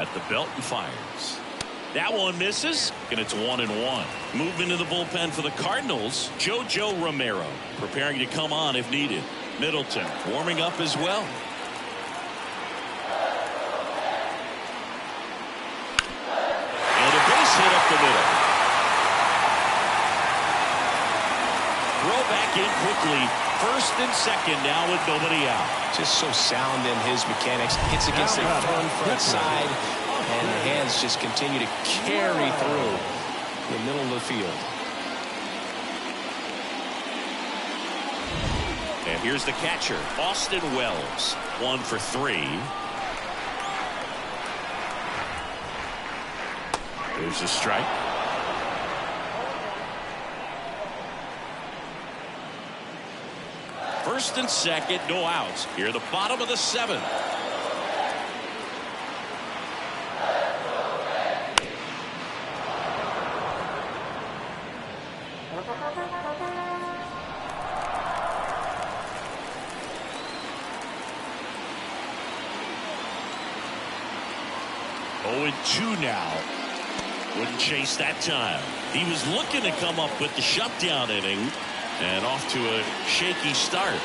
at the belt and fires. That one misses, and it's 1-1. Movement in the bullpen for the Cardinals. JoJo Romero preparing to come on if needed. Middleton warming up as well. And a base hit up the middle. Throw back in quickly. First and second now with nobody out. Just so sound in his mechanics. Hits against the firm front side, and the hands just continue to carry through the middle of the field. And here's the catcher, Austin Wells. 1 for 3. There's a strike. First and second, no outs. Here at the bottom of the 7th. Oh, 2 now. Wouldn't chase that time. He was looking to come up with the shutdown inning. And off to a shaky start.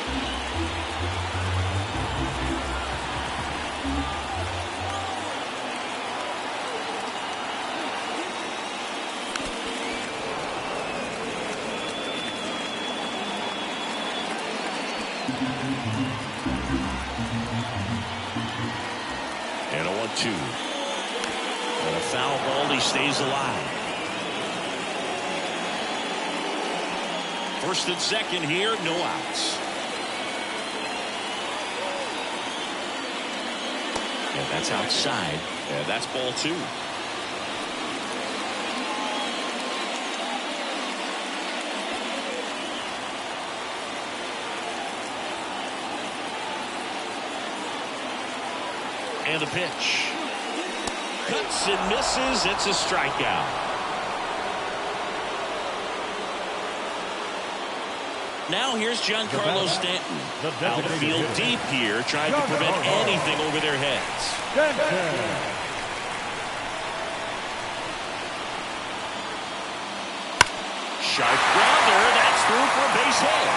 And a 1-2. And a foul ball. He stays alive. First and second here, no outs. And that's outside. And that's ball 2. And the pitch. Cuts and misses. It's a strikeout. Now here's Giancarlo Stanton. Outfield deep here, trying to prevent anything over their heads. Sharp grounder, that's through for a base hit.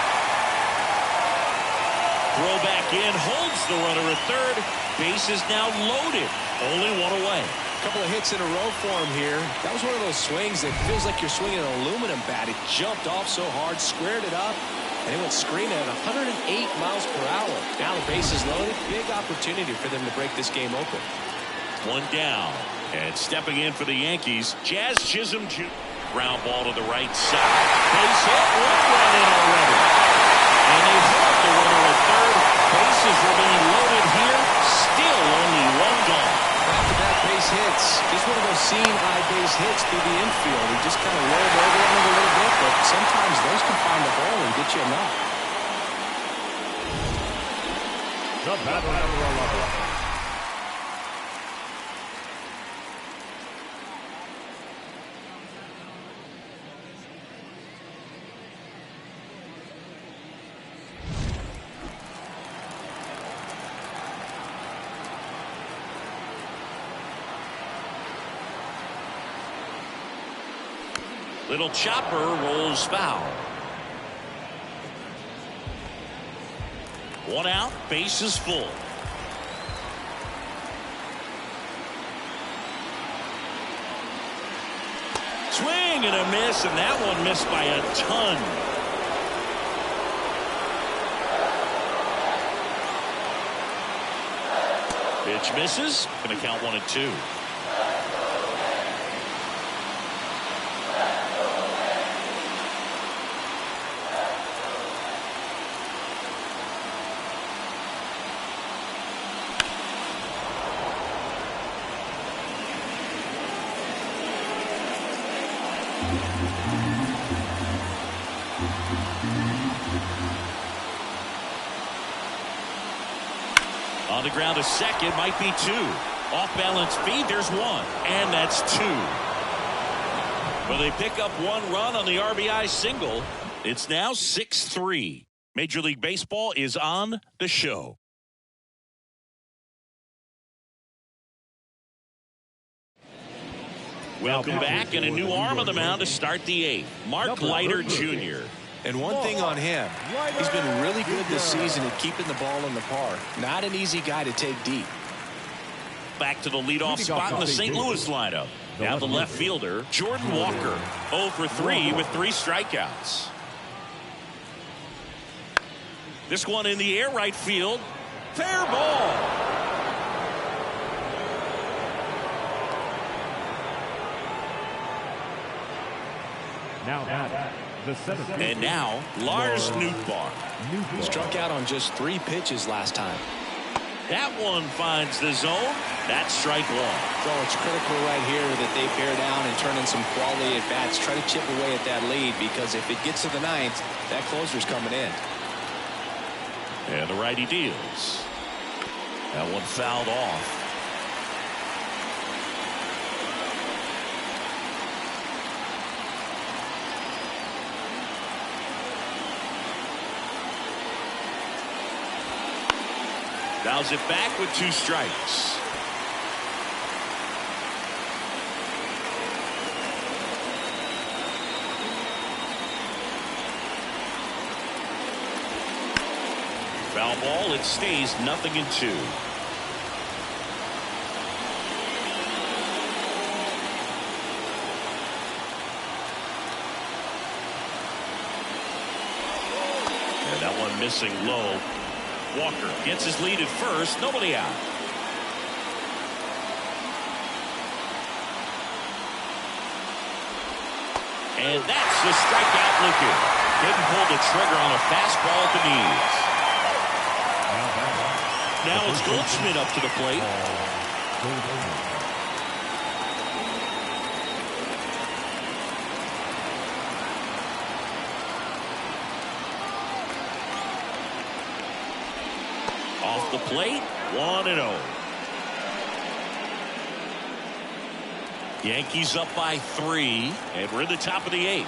Throw back in, holds the runner at third. Base is now loaded. Only 1 away. A couple of hits in a row for him here. That was one of those swings that feels like you're swinging an aluminum bat. It jumped off so hard, squared it up, and it went screaming at 108 miles per hour. Now the base is loaded. Big opportunity for them to break this game open. 1 down. And stepping in for the Yankees, Jazz Chisholm Jr. Ground ball to the right side. Base hit. 1 run in already. And they hold the runner at third. Bases remain loaded here. Still only 1 gone. Back-to-back base hits. Just one of those seeing-eye base hits through the infield. He just kind of rolled over on it a little bit, but sometimes those can find the hole and get you enough. The batter, number 11. Little chopper rolls foul. 1 out, base is full. Swing and a miss, and that one missed by a ton. Pitch misses. Going to count 1-2. On the ground, a second, might be 2. Off balance feed, there's 1, and that's 2. Well, they pick up 1 run on the RBI single. It's now 6-3. Major League Baseball is on the show. Welcome back, and a new arm on the mound to start the eighth. Mark Leiter Jr. And one thing on him, he's been really good this season at keeping the ball in the park. Not an easy guy to take deep. Back to the leadoff spot in the St. Louis lineup. Now the left fielder, Jordan Walker, 0 for 3 with 3 strikeouts. This one in the air, right field. Fair ball. Now the seventh. And now Lars Nootbaar. Struck out on just 3 pitches last time. That one finds the zone. That's strike one. So it's critical right here that they bear down and turn in some quality at bats. Try to chip away at that lead, because if it gets to the ninth, that closer's coming in. And the righty deals. That one fouled off. Fouls it back with 2 strikes. Foul ball. It stays 0-2. And that one missing low. Walker gets his lead at first. Nobody out. And that's the strikeout looking. Didn't pull the trigger on a fastball at the knees. Now it's Goldschmidt up to the plate. Off the plate, 1-0. Yankees up by 3, and we're in the top of the 8th.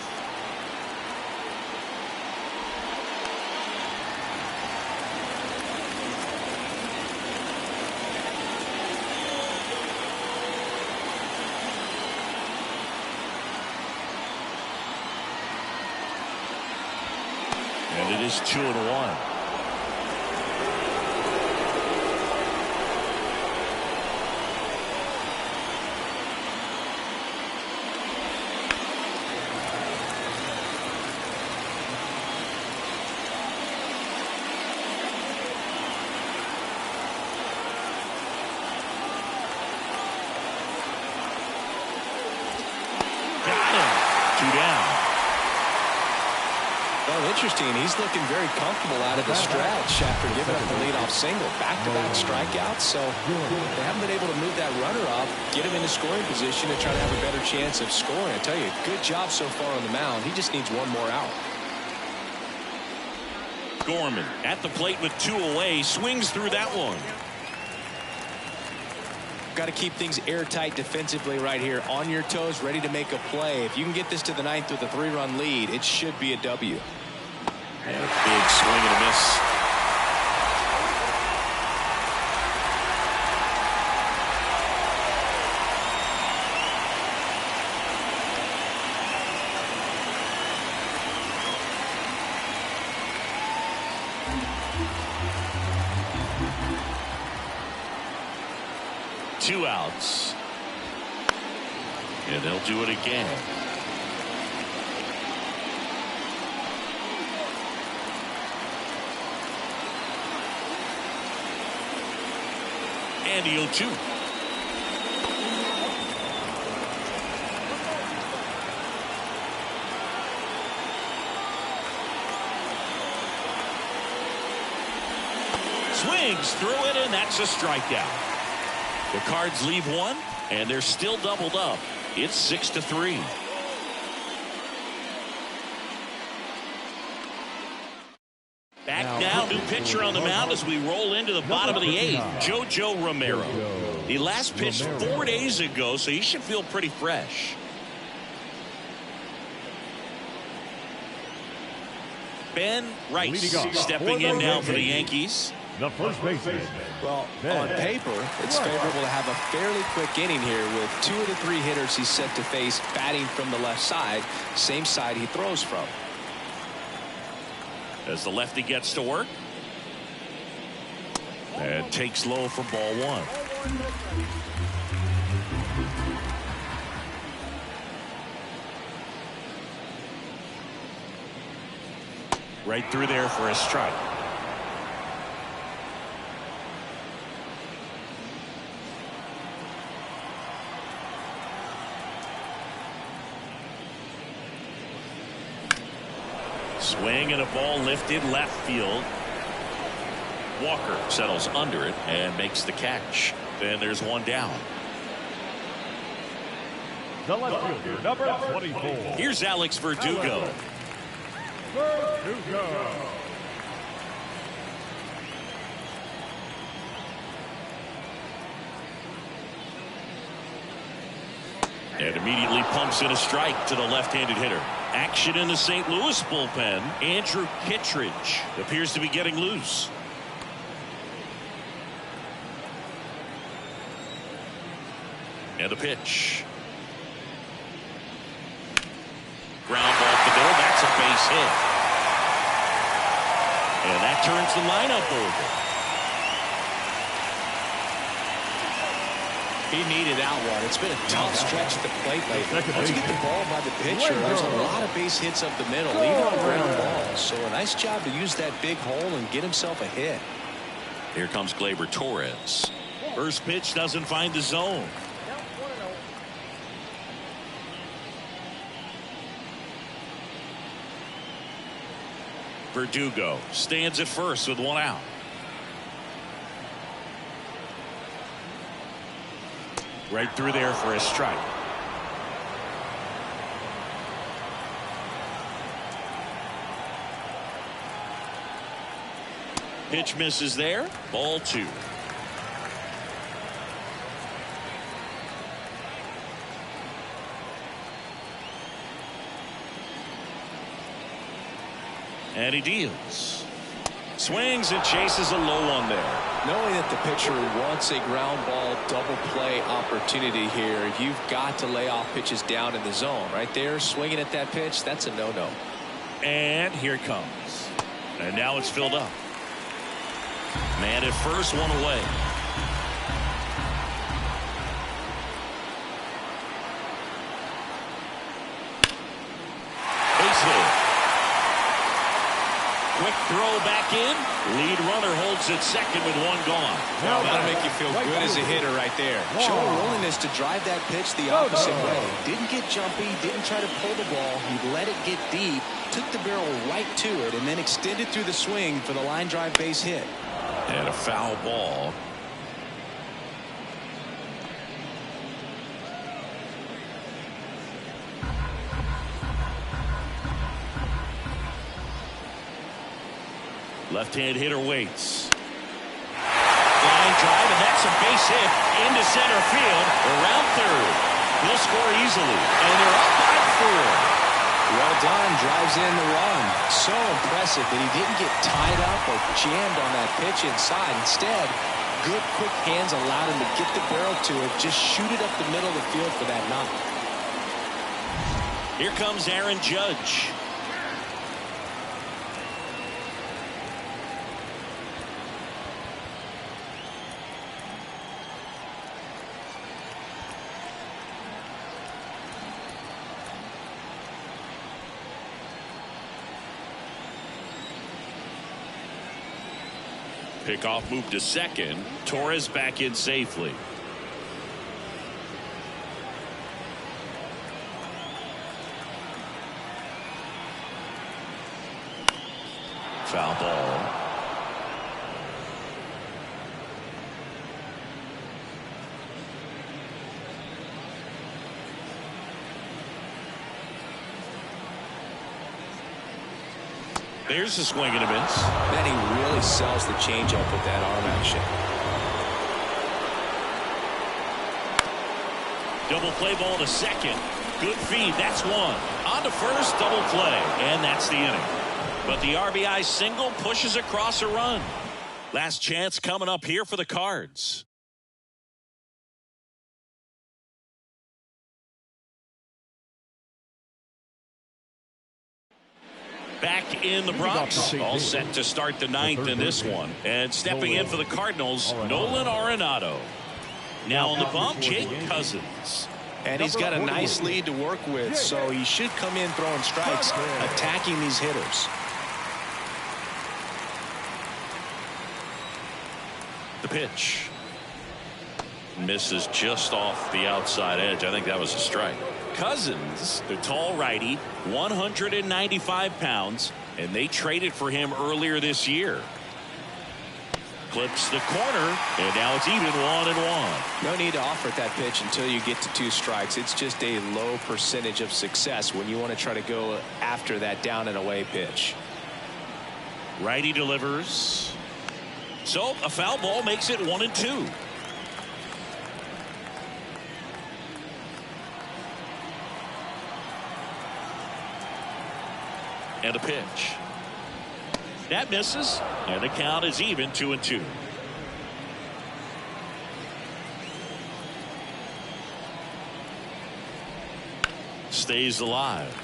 And it is 2-1. Interesting. He's looking very comfortable out of the stretch after giving up the leadoff single. Back-to-back strikeouts, so they haven't been able to move that runner up, get him into scoring position, and try to have a better chance of scoring. I tell you, good job so far on the mound. He just needs one more out. Gorman at the plate with 2 away, swings through that one. Got to keep things airtight defensively right here. On your toes, ready to make a play. If you can get this to the 9th with a 3-run lead, it should be a W. And a big swing and a miss. Two outs. And they'll do it again. And the 0-2. Swings through it, and that's a strikeout. The Cards leave one, and they're still doubled up. It's 6-3. Back now, new pitcher on the mound as we roll into the bottom of the 8th, JoJo Romero. He last pitched 4 days ago, so he should feel pretty fresh. Ben Rice stepping in now for the Yankees. The first baseman. Well, on paper, it's favorable to have a fairly quick inning here with 2 of the 3 hitters he's set to face batting from the left side, same side he throws from. As the lefty gets to work. And takes low for ball 1. Right through there for a strike. Swing and a ball lifted left field. Walker settles under it and makes the catch. Then there's one down. The left fielder, number 24. Here's Alex Verdugo. And immediately pumps in a strike to the left-handed hitter. Action in the St. Louis bullpen. Andrew Kittredge appears to be getting loose. And the pitch. Ground ball to the middle. That's a base hit. And that turns the lineup over. He needed out one. It's been a tough stretch at the plate lately. Once you get the ball by the pitcher, there's a lot of base hits up the middle, even on ground balls. So a nice job to use that big hole and get himself a hit. Here comes Gleyber Torres. First pitch doesn't find the zone. Verdugo stands at first with one out. Right through there for a strike. Pitch misses there. Ball 2. And he deals. Swings and chases a low one there. Knowing that the pitcher wants a ground ball double play opportunity here, you've got to lay off pitches down in the zone. Right there, swinging at that pitch, that's a no-no. And here it comes. And now it's filled up. Man at first, one away. Base hit. Quick throw back in. Lead runner holds at second with one gone. Well, that'll make you feel good as a hitter right there. Show a willingness to drive that pitch the opposite way. Didn't get jumpy, didn't try to pull the ball. He let it get deep, took the barrel right to it, and then extended through the swing for the line drive base hit. And a foul ball. Left-hand hitter waits. Line drive, and that's a base hit into center field. Around third. He'll score easily. And they're up by 4. Well done. Drives in the run. So impressive that he didn't get tied up or jammed on that pitch inside. Instead, good quick hands allowed him to get the barrel to it. Just shoot it up the middle of the field for that knock. Here comes Aaron Judge. Pickoff moved to second. Torres back in safely. Foul ball. There's a swing and a miss. Then he really sells the changeup with that arm action. Double play ball to second. Good feed. That's one. On to first. Double play. And that's the inning. But the RBI single pushes across a run. Last chance coming up here for the Cards. Back in the Bronx, all set to start the ninth in this one. And stepping in for the Cardinals, Nolan Arenado. Now on the bump, Jake Cousins. And he's got a nice lead to work with, so he should come in throwing strikes, attacking these hitters. The pitch. Misses just off the outside edge. I think that was a strike. Cousins, the tall righty, 195 pounds, and they traded for him earlier this year. Clips the corner, and now it's even 1-1. No need to offer that pitch until you get to 2 strikes. It's just a low percentage of success when you want to try to go after that down and away pitch. Righty delivers. So a foul ball makes it 1-2. And a pitch. That misses, and the count is even 2-2. Stays alive.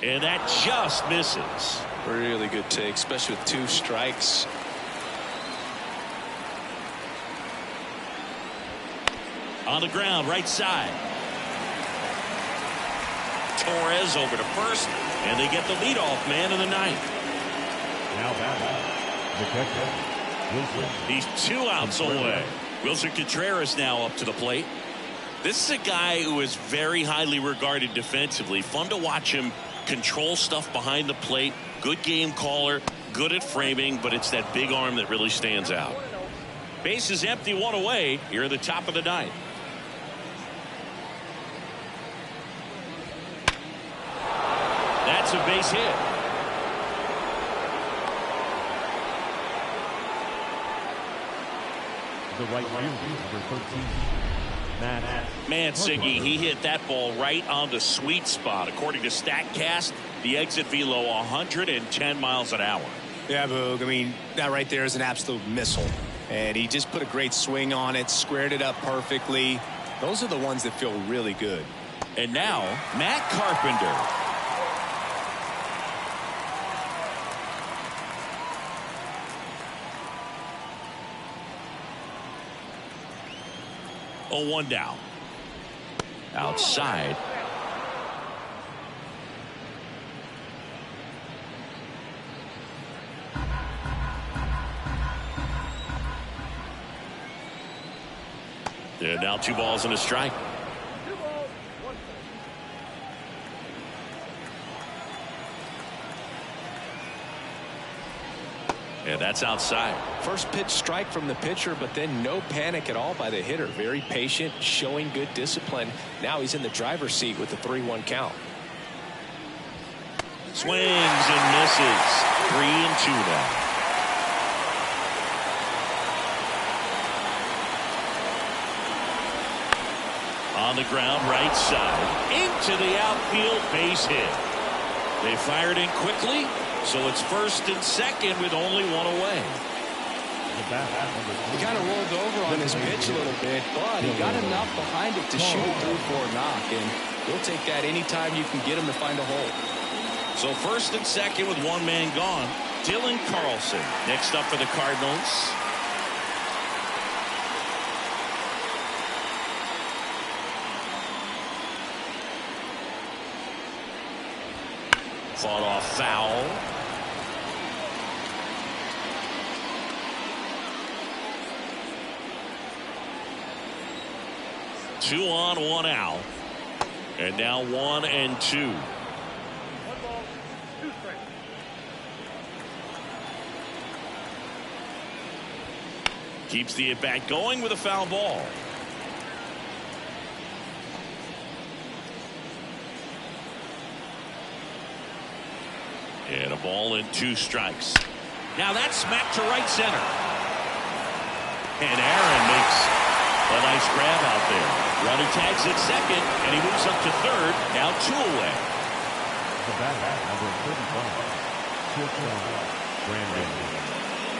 And that just misses. Really good take, especially with 2 strikes. On the ground, right side. Torres over to first, and they get the leadoff man in the ninth. Now batting, He's 2 outs away. Wilson Contreras now up to the plate. This is a guy who is very highly regarded defensively. Fun to watch him control stuff behind the plate. Good game caller, good at framing, but it's that big arm that really stands out. Base is empty, 1 away here at the top of the ninth. That's a base hit. the right fielder, number 13, Man, Siggy, he hit that ball right on the sweet spot. According to StatCast, the exit velo 110 miles an hour. Yeah, Boog. I mean, that right there is an absolute missile. And he just put a great swing on it, squared it up perfectly. Those are the ones that feel really good. And now, Matt Carpenter. Oh, 1 down. Outside. And now 2 balls and a strike. And that's outside. First pitch strike from the pitcher, but then no panic at all by the hitter. Very patient, showing good discipline. Now he's in the driver's seat with the 3-1 count. Swings and misses. 3-2 now. On the ground, right side. Into the outfield, base hit. They fired in quickly, so it's first and second with only 1 away. He kind of rolled over on his pitch a little bit, but he got enough behind it to shoot it through for a knock, and he'll take that anytime you can get him to find a hole. So first and second with 1 man gone. Dylan Carlson next up for the Cardinals. Fought off foul. Two on, 1 out. And now 1-2. Keeps the at-bat going with a foul ball. And a ball and 2 strikes. Now that's smacked to right center. And Aaron makes A nice grab out there. Runner tags at second, and he moves up to third. Now 2 away. The batter, number 35, Brandon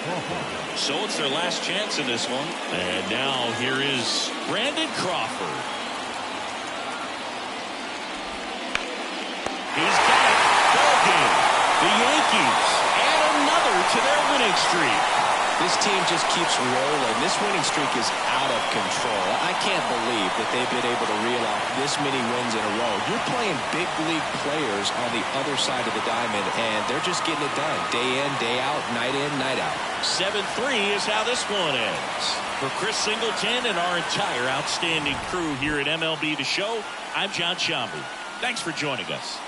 Crawford. So it's their last chance in this one. And now here is Brandon Crawford. He's got it. Ball game. The Yankees add another to their winning streak. This team just keeps rolling. This winning streak is out of control. I can't believe that they've been able to reel off this many wins in a row. You're playing big league players on the other side of the diamond, and they're just getting it done. Day in, day out, night in, night out. 7-3 is how this one ends. For Chris Singleton and our entire outstanding crew here at MLB The Show, I'm John Shambi. Thanks for joining us.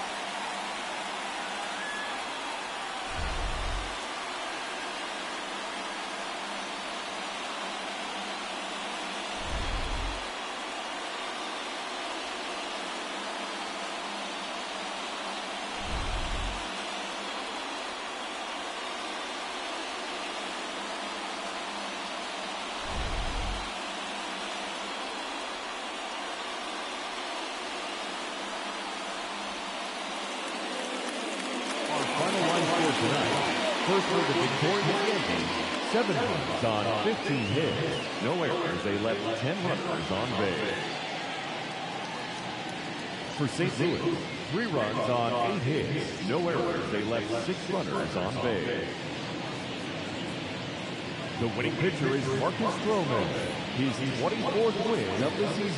Final line score tonight. First for the victorious Yankees, 7 runs on 15 hits. No errors. They left 10 runners on base. For St. Louis, 3 runs on 8 hits. No errors. They left 6 runners on base. The winning pitcher is Marcus Stroman. His 24th win of the season.